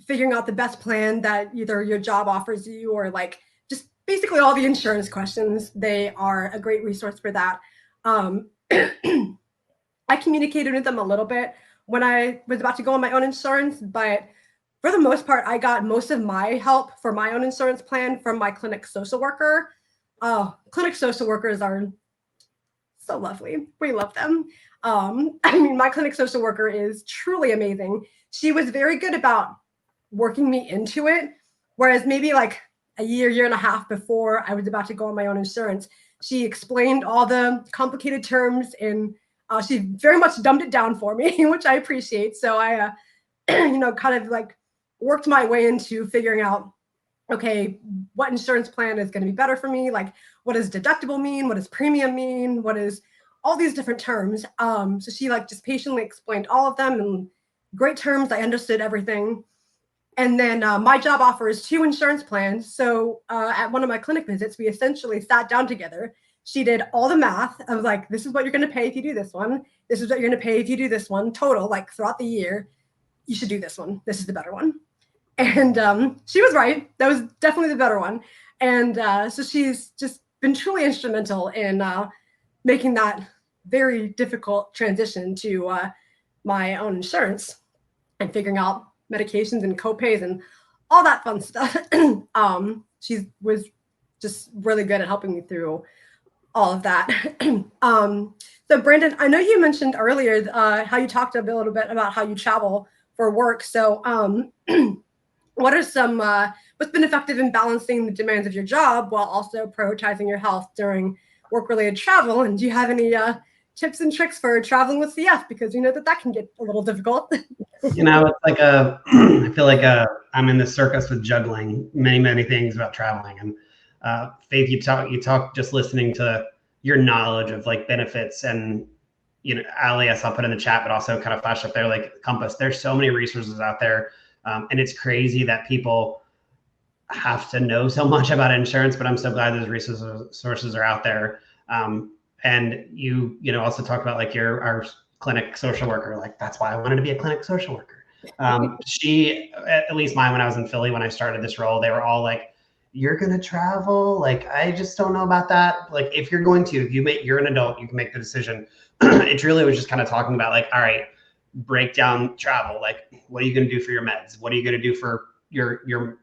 figuring out the best plan that either your job offers you, or like just basically all the insurance questions. They are a great resource for that. I communicated with them a little bit when I was about to go on my own insurance, but for the most part, I got most of my help for my own insurance plan from my clinic social worker. Clinic social workers are so lovely. We love them. I mean, my clinic social worker is truly amazing. She was very good about working me into it, whereas maybe like a year and a half before I was about to go on my own insurance, she explained all the complicated terms, and she very much dumbed it down for me, which I appreciate. So I, kind of like worked my way into figuring out, okay, what insurance plan is going to be better for me? Like, what does deductible mean? What does premium mean? What is all these different terms? So she like just patiently explained all of them in great terms. I understood everything. And then my job offers 2 insurance plans. So at one of my clinic visits, we essentially sat down together. She did all the math of like, this is what you're going to pay if you do this one. This is what you're going to pay if you do this one total, like throughout the year. You should do this one. This is the better one. And she was right. That was definitely the better one. And so she's just been truly instrumental in making that very difficult transition to my own insurance and figuring out medications and copays and all that fun stuff. She was just really good at helping me through all of that. So Brandon, I know you mentioned earlier how you talked a little bit about how you travel for work. So what are some, what's been effective in balancing the demands of your job while also prioritizing your health during work-related travel? And do you have any tips and tricks for traveling with CF? Because you know that can get a little difficult.
It's like I feel like I'm in this circus with juggling many things about traveling. And Faith, you talk just listening to your knowledge of like benefits, and Alias, I'll put in the chat, but also kind of flash up there like Compass. There's so many resources out there. And it's crazy that people have to know so much about insurance, but I'm so glad those resources are out there. And you also talk about like our clinic social worker. Like, that's why I wanted to be a clinic social worker. She, at least mine, when I was in Philly, when I started this role, they were all like, you're going to travel? Like, I just don't know about that. Like, if you're going to, you're an adult, you can make the decision. It really was just kind of talking about like, all right, break down travel. Like, what are you going to do for your meds? What are you going to do for your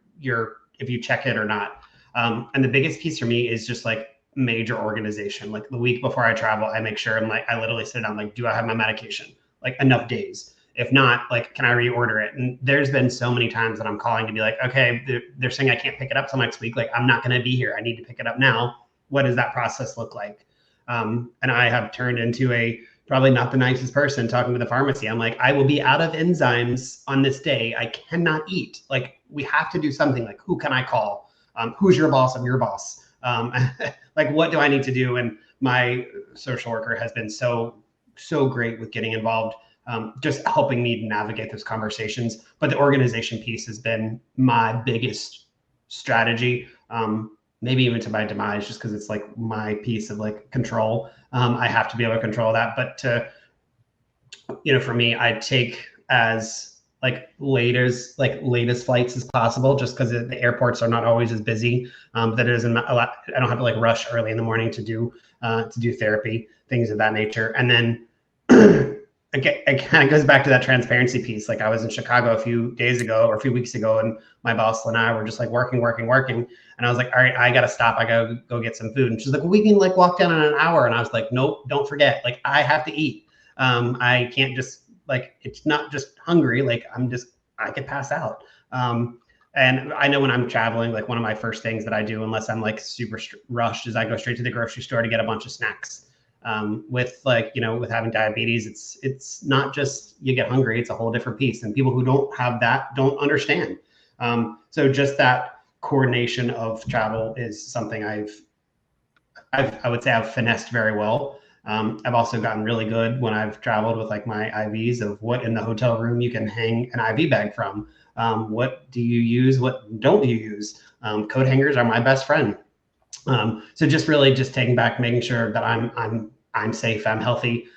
if you check it or not? And the biggest piece for me is just like major organization. Like the week before I travel, I make sure I literally sit down, like, do I have my medication? Like enough days? If not, like, can I reorder it? And there's been so many times that I'm calling to be like, okay, they're saying I can't pick it up till next week. Like, I'm not going to be here. I need to pick it up now. What does that process look like? And I have turned into probably not the nicest person talking to the pharmacy. I'm like, I will be out of enzymes on this day. I cannot eat. Like, we have to do something. Like, who can I call? Who's your boss of your boss? Like, what do I need to do? And my social worker has been so great with getting involved, just helping me navigate those conversations. But the organization piece has been my biggest strategy. Maybe even to my demise, just because it's like my piece of like control. I have to be able to control that. But for me, I take as like latest flights as possible, just because the airports are not always as busy. That it isn't a lot. I don't have to like rush early in the morning to do therapy, things of that nature. And then it kind of goes back to that transparency piece. Like, I was in Chicago a few weeks ago, and my boss and I were just like working. And I was like, all right, I got to stop. I got to go get some food. And she's like, well, we can like walk down in an hour. And I was like, nope, don't forget. Like, I have to eat. I can't just like, it's not just hungry. Like, I could pass out. And I know when I'm traveling, like one of my first things that I do, unless I'm like super rushed, is I go straight to the grocery store to get a bunch of snacks. With having diabetes, it's not just you get hungry, it's a whole different piece. And people who don't have that don't understand. So just that coordination of travel is something I would say I've finessed very well. I've also gotten really good when I've traveled with like my IVs of what in the hotel room you can hang an IV bag from. What do you use? What don't you use? Coat hangers are my best friend. So just really just taking back, making sure that I'm safe, I'm healthy,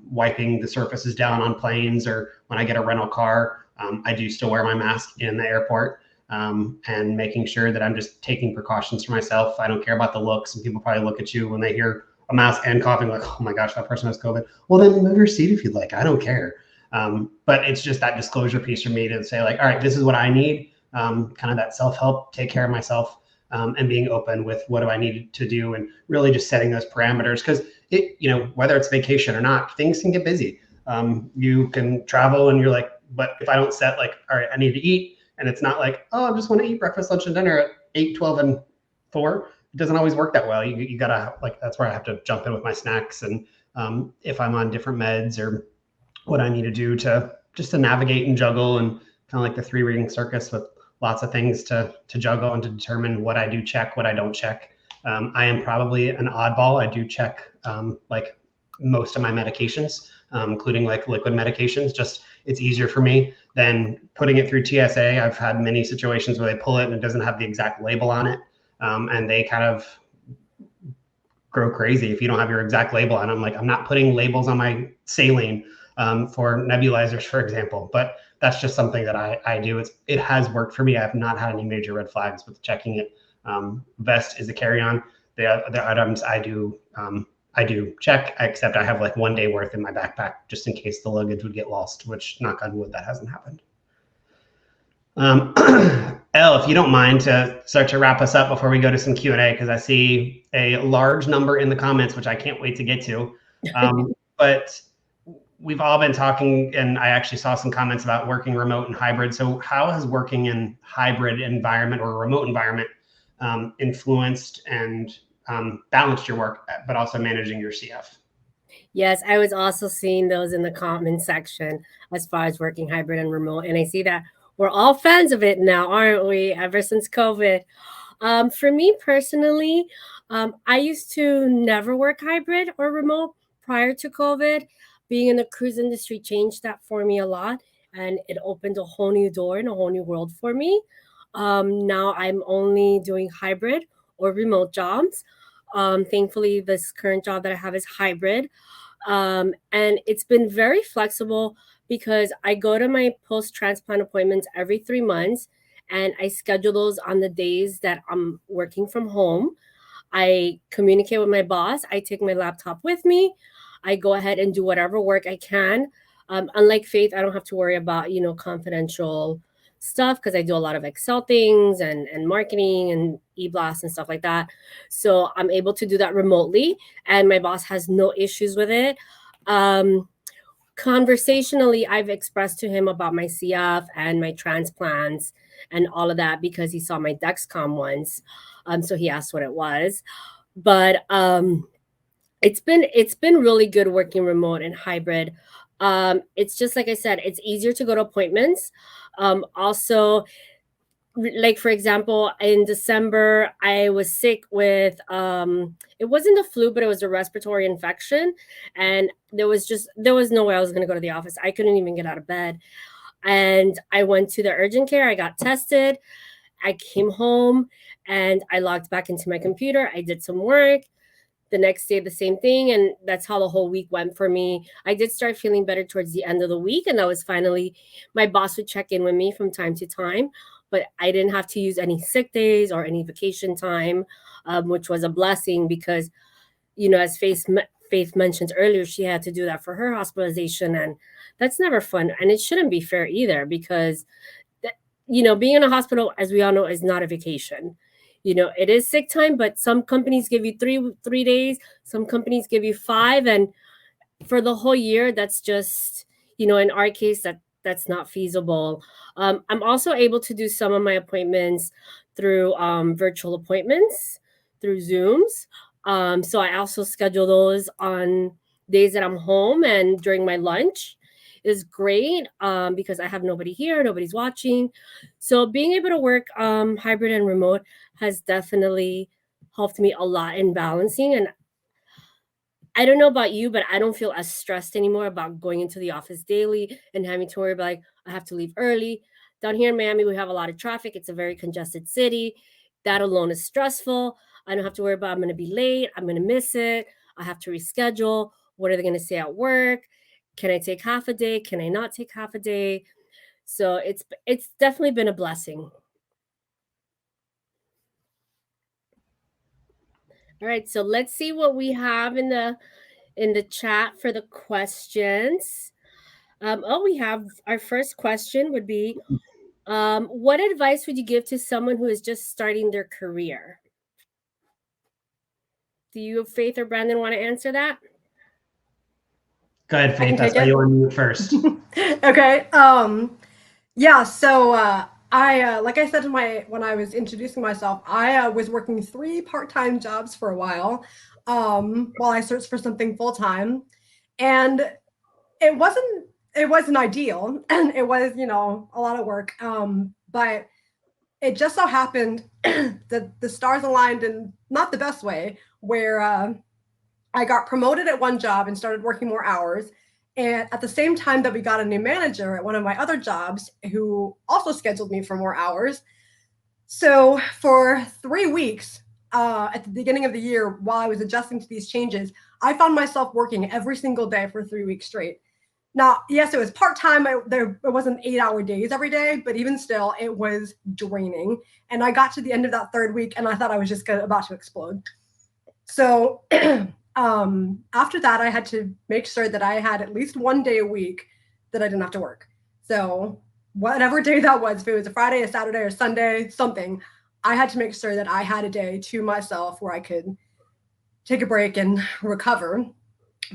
wiping the surfaces down on planes, or when I get a rental car, I do still wear my mask in the airport, and making sure that I'm just taking precautions for myself. I don't care about the looks, and people probably look at you when they hear a mask and coughing like, oh my gosh, that person has COVID. Well, then move your seat if you'd like. I don't care. But it's just that disclosure piece for me to say like, all right, this is what I need. Kind of that self-help, take care of myself, and being open with what do I need to do, and really just setting those parameters, because it, whether it's vacation or not, things can get busy. You can travel and you're like, but if I don't set like, all right, I need to eat, and it's not like, oh, I just want to eat breakfast, lunch, and dinner at 8, 12, and 4. It doesn't always work that well. You gotta, like, that's where I have to jump in with my snacks, and if I'm on different meds, or what I need to do to just to navigate and juggle, and kind of like the 3-ring circus with lots of things to juggle, and to determine what I do check, what I don't check. I am probably an oddball. I do check like most of my medications, including like liquid medications. Just it's easier for me than putting it through TSA. I've had many situations where they pull it and it doesn't have the exact label on it, and they kind of grow crazy if you don't have your exact label on. I'm like, I'm not putting labels on my saline for nebulizers, for example, but that's just something that I do. It has worked for me. I have not had any major red flags with checking it. Vest is a carry-on. The other items I do check, except I have like 1 day worth in my backpack just in case the luggage would get lost, which, knock on wood, that hasn't happened. Elle, if you don't mind to start to wrap us up before we go to some Q&A, because I see a large number in the comments, which I can't wait to get to. But we've all been talking, and I actually saw some comments about working remote and hybrid. So how has working in hybrid environment or remote environment influenced and balanced your work, but also managing your CF?
Yes, I was also seeing those in the comment section as far as working hybrid and remote. And I see that we're all fans of it now, aren't we? Ever since COVID. For me personally, I used to never work hybrid or remote prior to COVID. Being in the cruise industry changed that for me a lot, and it opened a whole new door and a whole new world for me. Now I'm only doing hybrid or remote jobs. Thankfully, this current job that I have is hybrid. And it's been very flexible because I go to my post-transplant appointments every 3 months, and I schedule those on the days that I'm working from home. I communicate with my boss. I take my laptop with me. I go ahead and do whatever work I can. Unlike Faith, I don't have to worry about, confidential stuff because I do a lot of Excel things and marketing and e-blasts and stuff like that. So I'm able to do that remotely, and my boss has no issues with it. Conversationally, I've expressed to him about my CF and my transplants and all of that because he saw my Dexcom once. So he asked what it was. But it's been really good working remote and hybrid. It's just like I said, it's easier to go to appointments. Also, like for example, in December, I was sick with it wasn't the flu, but it was a respiratory infection, and there was no way I was going to go to the office. I couldn't even get out of bed, and I went to the urgent care. I got tested. I came home and I logged back into my computer. I did some work. The next day, the same thing. And that's how the whole week went for me. I did start feeling better towards the end of the week. And that was finally, my boss would check in with me from time to time, but I didn't have to use any sick days or any vacation time, which was a blessing because, as Faith mentioned earlier, she had to do that for her hospitalization. And that's never fun. And it shouldn't be fair either because, being in a hospital, as we all know, is not a vacation. It is sick time, but some companies give you three days. Some companies give you 5. And for the whole year, that's just, in our case, that's not feasible. I'm also able to do some of my appointments through virtual appointments, through Zooms. So I also schedule those on days that I'm home and during my lunch is great because I have nobody here, nobody's watching. So being able to work hybrid and remote has definitely helped me a lot in balancing. And I don't know about you, but I don't feel as stressed anymore about going into the office daily and having to worry about like, I have to leave early. Down here in Miami, we have a lot of traffic. It's a very congested city. That alone is stressful. I don't have to worry about I'm going to be late, I'm going to miss it, I have to reschedule. What are they going to say at work? Can I take half a day? Can I not take half a day? So it's definitely been a blessing. All right, so let's see what we have in the chat for the questions. We have our first question would be, what advice would you give to someone who is just starting their career? Do you, Faith or Brandon, want to answer that?
Go ahead, Faith. I saw you on mute first.
Okay. Yeah. So I, like I said when I was introducing myself, I was working 3 part-time jobs for a while I searched for something full-time, and it wasn't ideal, and it was, a lot of work. But it just so happened that the stars aligned in not the best way, where I got promoted at one job and started working more hours. And at the same time that we got a new manager at one of my other jobs who also scheduled me for more hours. So for 3 weeks at the beginning of the year, while I was adjusting to these changes, I found myself working every single day for 3 weeks straight. Now, yes, it was part-time. It wasn't 8-hour days every day, but even still, it was draining. And I got to the end of that 3rd week and I thought I was just about to explode. So after that, I had to make sure that I had at least 1 day a week that I didn't have to work. So whatever day that was, if it was a Friday, a Saturday, or Sunday, something, I had to make sure that I had a day to myself where I could take a break and recover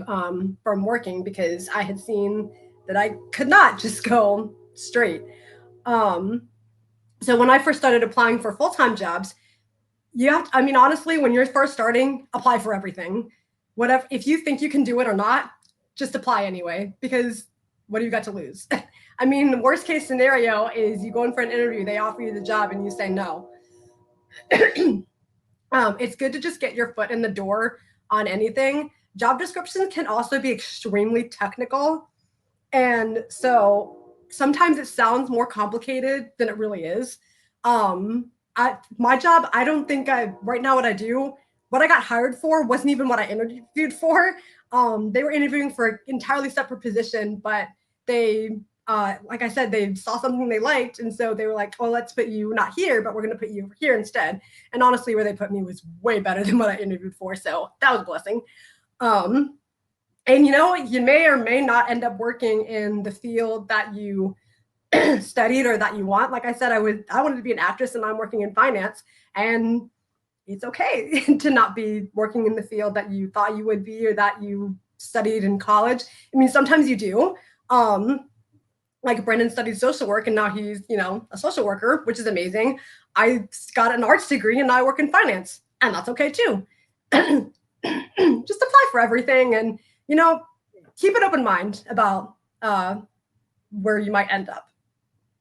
from working, because I had seen that I could not just go straight. So when I first started applying for full-time jobs, honestly, when you're first starting, apply for everything. Whatever, if you think you can do it or not, just apply anyway, because what do you got to lose? I mean, the worst case scenario is you go in for an interview, they offer you the job and you say no. It's good to just get your foot in the door on anything. Job descriptions can also be extremely technical. And so sometimes it sounds more complicated than it really is. My job, I don't think right now what I do, what I got hired for wasn't even what I interviewed for. They were interviewing for an entirely separate position, but they, like I said, they saw something they liked. And so they were like, well, let's put you not here, but we're going to put you over here instead. And honestly, where they put me was way better than what I interviewed for. So that was a blessing. And you may or may not end up working in the field that you studied or that you want. Like I said, I wanted to be an actress, and I'm working in finance, and it's okay to not be working in the field that you thought you would be or that you studied in college. I mean, sometimes you do. Like Brandon studied social work, and now he's, a social worker, which is amazing. I got an arts degree and I work in finance, and that's okay too. Just apply for everything, and, keep an open mind about where you might end up.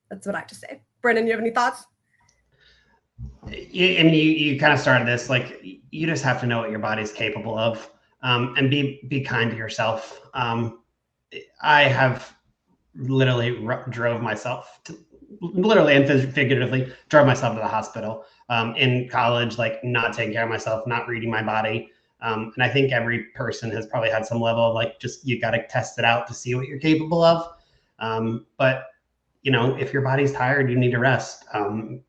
That's what I have to say. Brandon, you have any thoughts?
You kind of started this, like, you just have to know what your body's capable of, and be kind to yourself. I have literally drove myself literally and figuratively drove myself to the hospital in college, like not taking care of myself, not reading my body. And I think every person has probably had some level of, like, just, you got to test it out to see what you're capable of. But if your body's tired, you need to rest.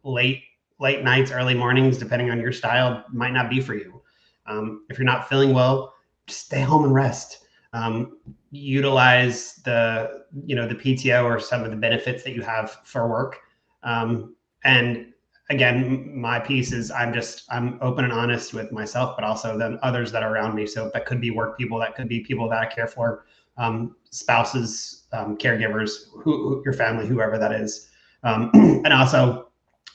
Late nights, early mornings, depending on your style, might not be for you. If you're not feeling well, just stay home and rest. Utilize the PTO or some of the benefits that you have for work. And again, my piece is I'm open and honest with myself, but also then others that are around me. So that could be work people, that could be people that I care for, spouses, caregivers, your family, whoever that is. And also,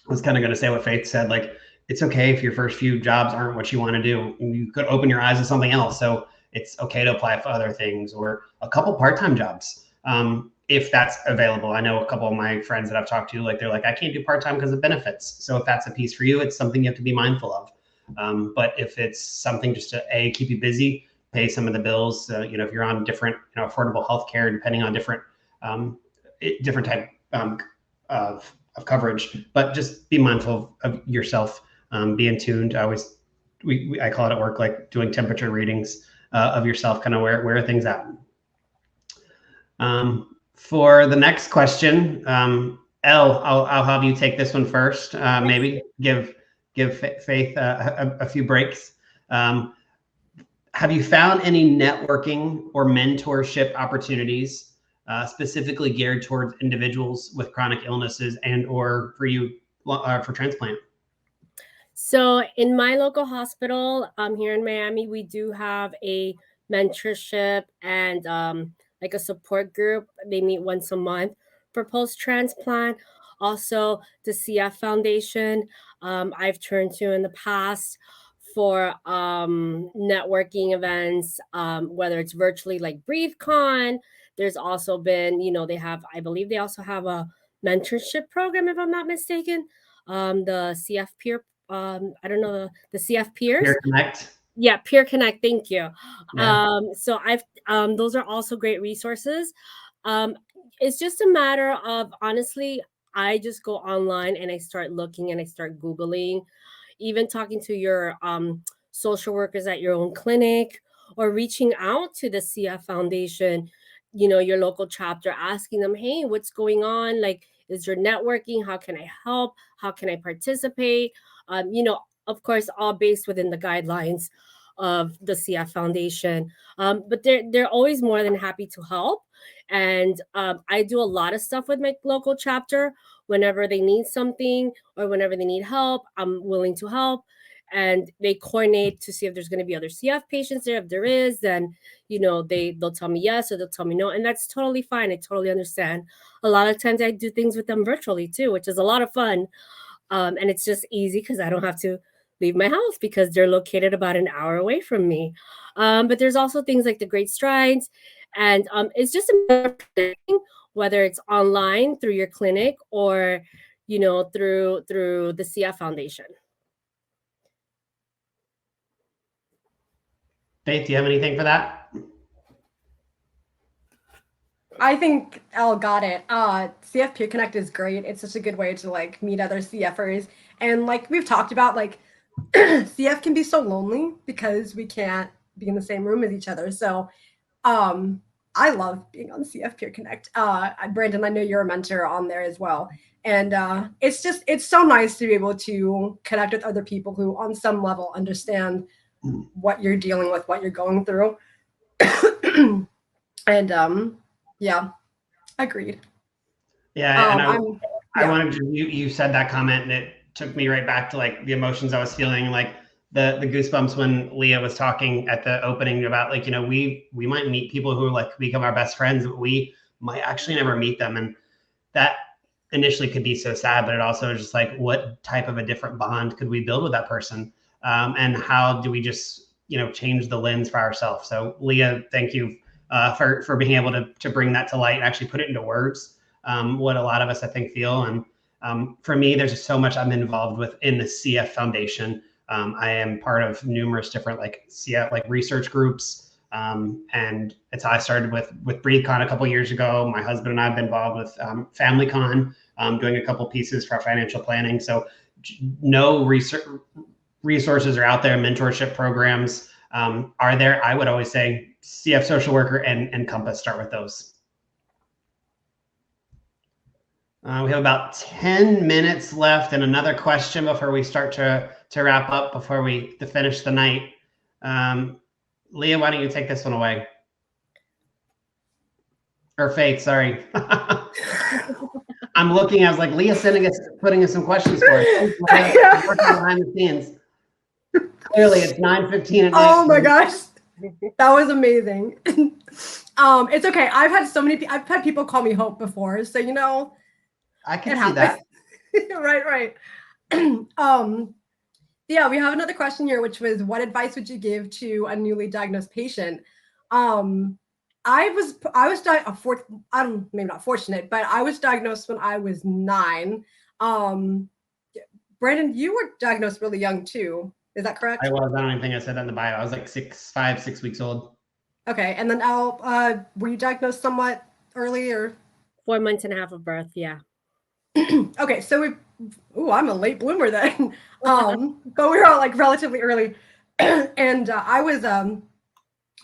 I was kind of going to say what Faith said, like, it's okay if your first few jobs aren't what you want to do. You could open your eyes to something else. So it's okay to apply for other things, or a couple part-time jobs, if that's available. I know a couple of my friends that I've talked to, like, they're like, I can't do part-time because of benefits. So if that's a piece for you, it's something you have to be mindful of. But if it's something just to keep you busy, pay some of the bills, if you're on different, affordable healthcare, depending on different type of coverage, but just be mindful of yourself, be in tune. I always I call it at work, like doing temperature readings of yourself, kind of where are things at. For the next question, Elle, I'll have you take this one first. Maybe give Faith a few breaks. Have you found any networking or mentorship opportunities specifically geared towards individuals with chronic illnesses and or for you for transplant?
So in my local hospital here in Miami, we do have a mentorship and like a support group. They meet once a month for post-transplant. Also, the CF Foundation I've turned to in the past for networking events, whether it's virtually like BreatheCon. There's also been, I believe they also have a mentorship program, if I'm not mistaken. The CF peer, I don't know, the CF peers.
Peer Connect.
Yeah, Peer Connect. Thank you.
Yeah.
So those are also great resources. It's just a matter of, honestly, I just go online and I start looking and I start Googling, even talking to your social workers at your own clinic or reaching out to the CF Foundation, your local chapter, asking them, hey, what's going on? Like, is there networking? How can I help? How can I participate? Of course, all based within the guidelines of the CF Foundation. But they're always more than happy to help. And I do a lot of stuff with my local chapter. Whenever they need something or whenever they need help, I'm willing to help. And they coordinate to see if there's going to be other CF patients there. If there is, then they'll tell me yes or they'll tell me no, and that's totally fine. I totally understand. A lot of times I do things with them virtually too, which is a lot of fun. And it's just easy because I don't have to leave my house because they're located about an hour away from me. But there's also things like the Great Strides, and it's just a matter of connecting, whether it's online through your clinic or through the CF Foundation.
Faith, do you have anything for that?
I think Elle got it. CF Peer Connect is great. It's such a good way to like meet other CFers. And like we've talked about, like CF can be so lonely because we can't be in the same room as each other. So I love being on CF Peer Connect. Brandon, I know you're a mentor on there as well. And it's so nice to be able to connect with other people who on some level understand what you're dealing with, what you're going through. And yeah, agreed.
Yeah, and I wanted to, you said that comment and it took me right back to like the emotions I was feeling, like the goosebumps when Leah was talking at the opening about like, we might meet people who like become our best friends, but we might actually never meet them. And that initially could be so sad, but it also is just like, what type of a different bond could we build with that person? And how do we just, change the lens for ourselves? So Leah, thank you for being able to bring that to light and actually put it into words, what a lot of us, I think, feel. And for me, there's just so much I'm involved with in the CF Foundation. I am part of numerous different like CF like research groups. And it's how I started with BreatheCon a couple years ago. My husband and I have been involved with FamilyCon, doing a couple pieces for financial planning. So no resources are out there, mentorship programs are there. I would always say CF social worker and Compass, start with those. We have about 10 minutes left and another question before we start to wrap up, before we finish the night. Leah, why don't you take this one away? Or Faith, sorry. I'm looking, I was like, Leah's putting us some questions for us. Working behind the scenes. Clearly it's 9:15 at night.
Oh my gosh. That was amazing. It's okay. I've had people call me Hope before, so
I can see that.
Right. Yeah, we have another question here, which was, what advice would you give to a newly diagnosed patient? I was maybe not fortunate, but I was diagnosed when I was 9. Brandon, you were diagnosed really young too. Is that correct?
I was. I don't even think I said that in the bio. I was like 6 weeks old.
Okay, and then Elle, were you diagnosed somewhat early or?
4 months and a half of birth, yeah.
Okay, so I'm a late bloomer then. But we were all like relatively early. And I was, I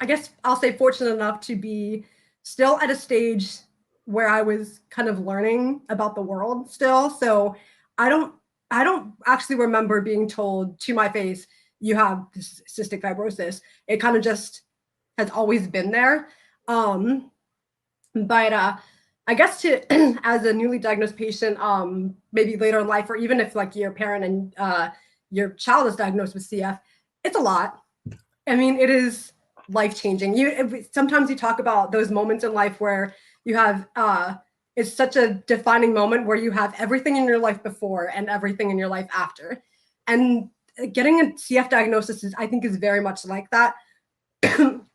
guess I'll say, fortunate enough to be still at a stage where I was kind of learning about the world still. So I don't actually remember being told to my face, you have cystic fibrosis. It kind of just has always been there. But I guess as a newly diagnosed patient, maybe later in life, or even if like your parent and your child is diagnosed with CF, it's a lot. I mean, it is life-changing. Sometimes you talk about those moments in life where you have, it's such a defining moment where you have everything in your life before and everything in your life after. And getting a CF diagnosis I think is very much like that,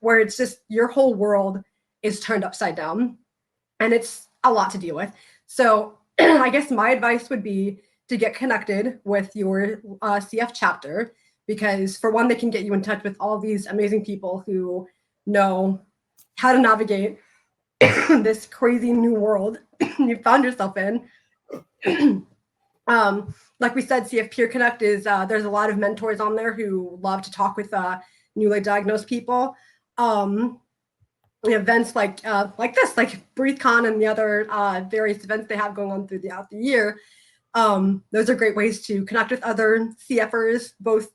where it's just your whole world is turned upside down and it's a lot to deal with. So I guess my advice would be to get connected with your CF chapter, because for one, they can get you in touch with all these amazing people who know how to navigate this crazy new world you found yourself in. Like we said, CF Peer Connect is, there's a lot of mentors on there who love to talk with newly diagnosed people. Events like this, like BreatheCon and the other various events they have going on throughout the year. Those are great ways to connect with other CFers, both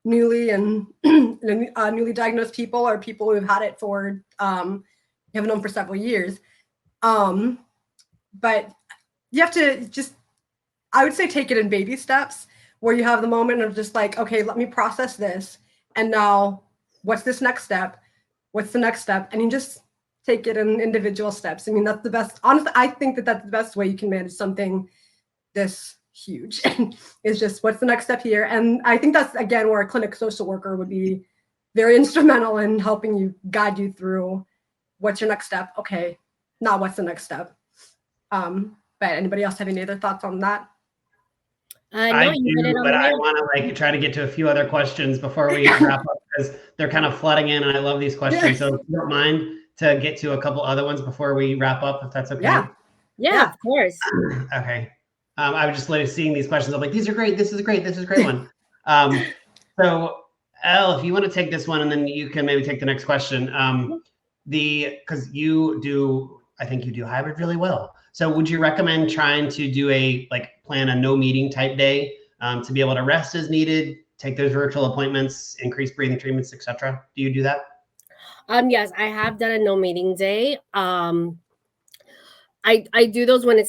newly and newly diagnosed people, or people who have had it for have known for several years. But you have to just, I would say, take it in baby steps, where you have the moment of just like, okay, let me process this, and now what's this next step? What's the next step? And you just take it in individual steps. I mean, that's the best. Honestly, I think that that's the best way you can manage something this huge. Is just, what's the next step here? And I think that's, again, where a clinic social worker would be very instrumental in helping you, guide you through what's your next step. Okay, now what's the next step? But anybody else have any other thoughts on that?
No,
I do, but I want to like try to get to a few other questions before we wrap up, because they're kind of flooding in, and I love these questions. So if you don't mind to get to a couple other ones before we wrap up, if that's okay.
Yeah, of course.
Okay. I was just like seeing these questions. I'm like, these are great. This is great. This is a great one. So Elle, if you want to take this one, and then you can maybe take the next question. Because you do, I think you do hybrid really well. So would you recommend trying to do plan a no meeting type day to be able to rest as needed, take those virtual appointments, increase breathing treatments, etc.? Do you do that?
Yes, I have done a no meeting day. I do those when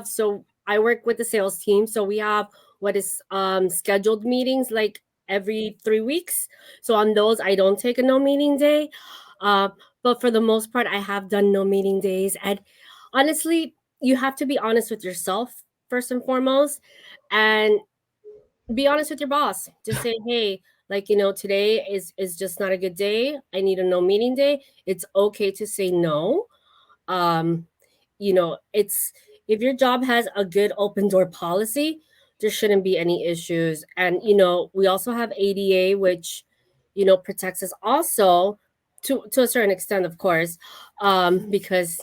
so I work with the sales team. So we have what is scheduled meetings like every 3 weeks. So on those, I don't take a no meeting day. But for the most part, I have done no meeting days. And honestly, you have to be honest with yourself first and foremost, and be honest with your boss. Just say, hey, today is just not a good day. I need a no meeting day. It's okay to say no. It's, if your job has a good open door policy, there shouldn't be any issues. And we also have ADA, which protects us also to a certain extent, of course, because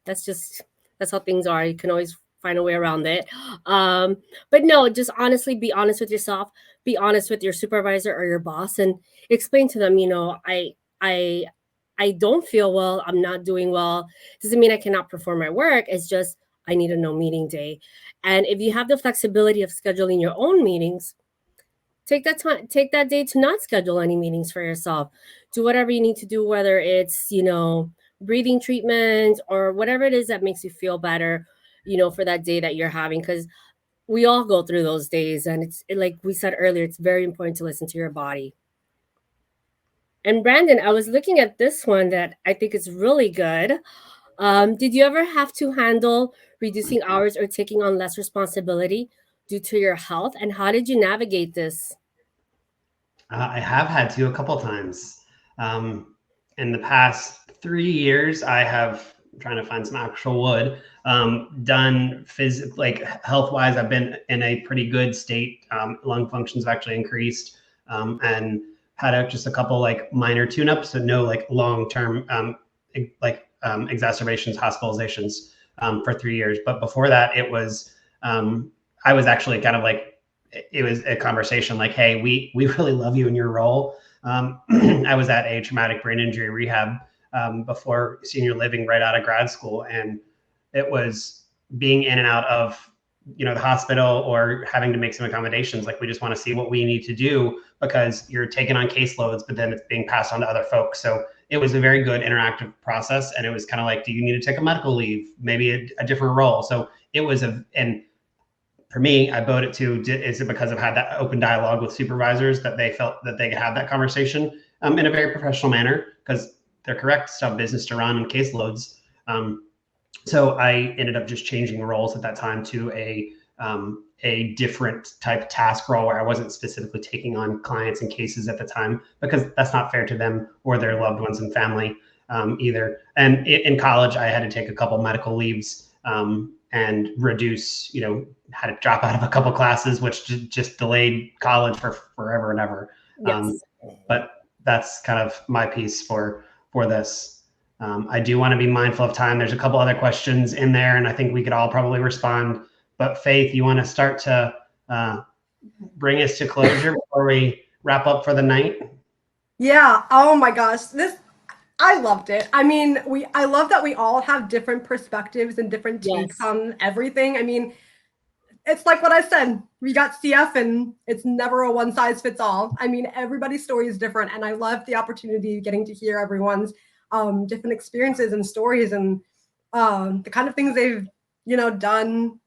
that's how things are. You can always find a way around it. But no, just honestly be honest with yourself, be honest with your supervisor or your boss, and explain to them, I don't feel well, I'm not doing well. Doesn't mean I cannot perform my work. It's just I need a no meeting day. And if you have the flexibility of scheduling your own meetings, take that day to not schedule any meetings for yourself. Do whatever you need to do, whether it's, breathing treatment or whatever it is that makes you feel better, for that day that you're having. Because we all go through those days. And like we said earlier, it's very important to listen to your body. And Brandon, I was looking at this one that I think is really good. Did you ever have to handle reducing hours or taking on less responsibility due to your health? And how did you navigate this?
I have had to a couple times. In the past 3 years, I have, I'm trying to find some actual wood, done health-wise, I've been in a pretty good state. Lung functions have actually increased, and had just a couple minor tune-ups, so no long-term exacerbations, hospitalizations for 3 years. But before that, it was I was actually kind of it was a conversation like, hey, we really love you in your role. I was at a traumatic brain injury rehab before senior living right out of grad school. And it was being in and out of, the hospital or having to make some accommodations. Like, we just want to see what we need to do because you're taking on caseloads, but then it's being passed on to other folks. So it was a very good interactive process. And it was kind of like, do you need to take a medical leave? Maybe a different role. So it was and for me, I bowed it to, is it because I've had that open dialogue with supervisors that they felt that they could have that conversation in a very professional manner, because they're correct, stuff business to run and caseloads. So I ended up just changing roles at that time to a different type task role where I wasn't specifically taking on clients and cases at the time, because that's not fair to them or their loved ones and family either. And in college, I had to take a couple medical leaves and reduce, had to drop out of a couple classes, which just delayed college for forever and ever.
Yes.
But that's kind of my piece for this. I do want to be mindful of time. There's a couple other questions in there, and I think we could all probably respond. But Faith, you want to start to bring us to closure before we wrap up for the night?
Yeah. Oh my gosh. I loved it. I mean, I love that we all have different perspectives and different takes on everything. I mean, it's like what I said, we got CF and it's never a one size fits all. I mean, everybody's story is different. And I love the opportunity getting to hear everyone's different experiences and stories and the kind of things they've, done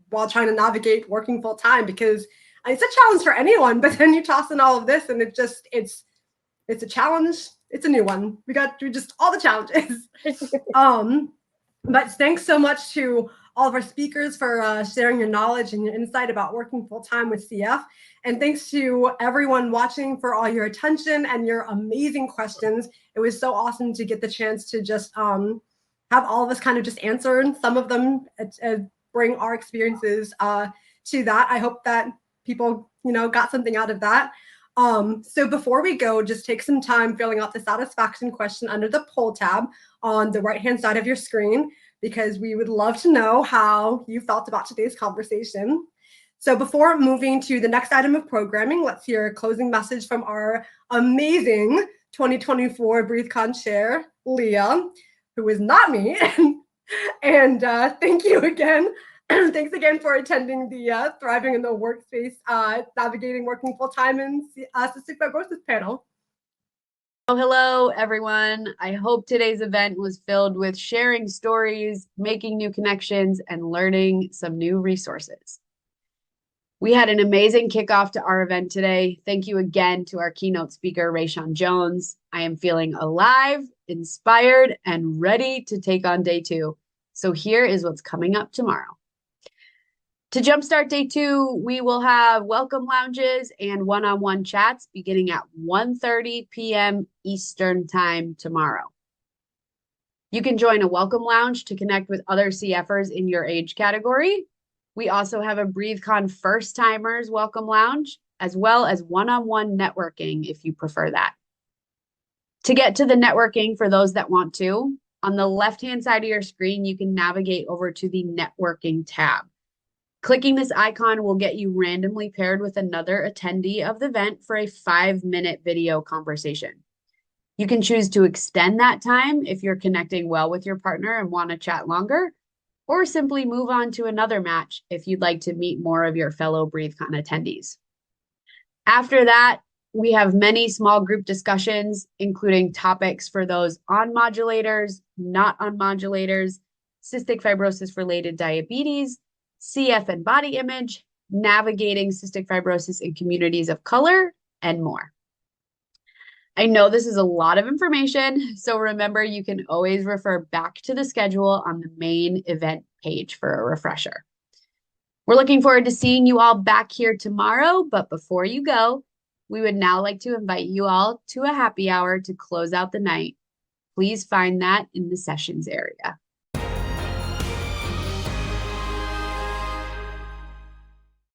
while trying to navigate working full time, because it's a challenge for anyone, but then you toss in all of this and it's a challenge. It's a new one. We got through just all the challenges. But thanks so much to all of our speakers for sharing your knowledge and your insight about working full time with CF. And thanks to everyone watching for all your attention and your amazing questions. It was so awesome to get the chance to just have all of us kind of just answer, and some of them bring our experiences to that. I hope that people, got something out of that. So before we go, just take some time filling out the satisfaction question under the poll tab on the right-hand side of your screen, because we would love to know how you felt about today's conversation. So before moving to the next item of programming, let's hear a closing message from our amazing 2024 BreatheCon chair, Leah, who is not me. And thank you again. Thanks again for attending the Thriving in the Workspace, Navigating Working Full-Time in Cystic Fibrosis panel.
Oh, hello, everyone. I hope today's event was filled with sharing stories, making new connections, and learning some new resources. We had an amazing kickoff to our event today. Thank you again to our keynote speaker, Rayshawn Jones. I am feeling alive, inspired, and ready to take on day 2. So here is what's coming up tomorrow. To jumpstart day 2, we will have welcome lounges and one-on-one chats beginning at 1:30 p.m. Eastern time tomorrow. You can join a welcome lounge to connect with other CFers in your age category. We also have a BreatheCon first timers welcome lounge, as well as one-on-one networking if you prefer that. To get to the networking for those that want to, on the left-hand side of your screen, you can navigate over to the networking tab. Clicking this icon will get you randomly paired with another attendee of the event for a 5-minute video conversation. You can choose to extend that time if you're connecting well with your partner and want to chat longer, or simply move on to another match if you'd like to meet more of your fellow BreatheCon attendees. After that, we have many small group discussions, including topics for those on modulators, not on modulators, cystic fibrosis related diabetes, CF and body image, navigating cystic fibrosis in communities of color, and more. I know this is a lot of information, so remember you can always refer back to the schedule on the main event page for a refresher. We're looking forward to seeing you all back here tomorrow, but before you go, we would now like to invite you all to a happy hour to close out the night. Please find that in the sessions area.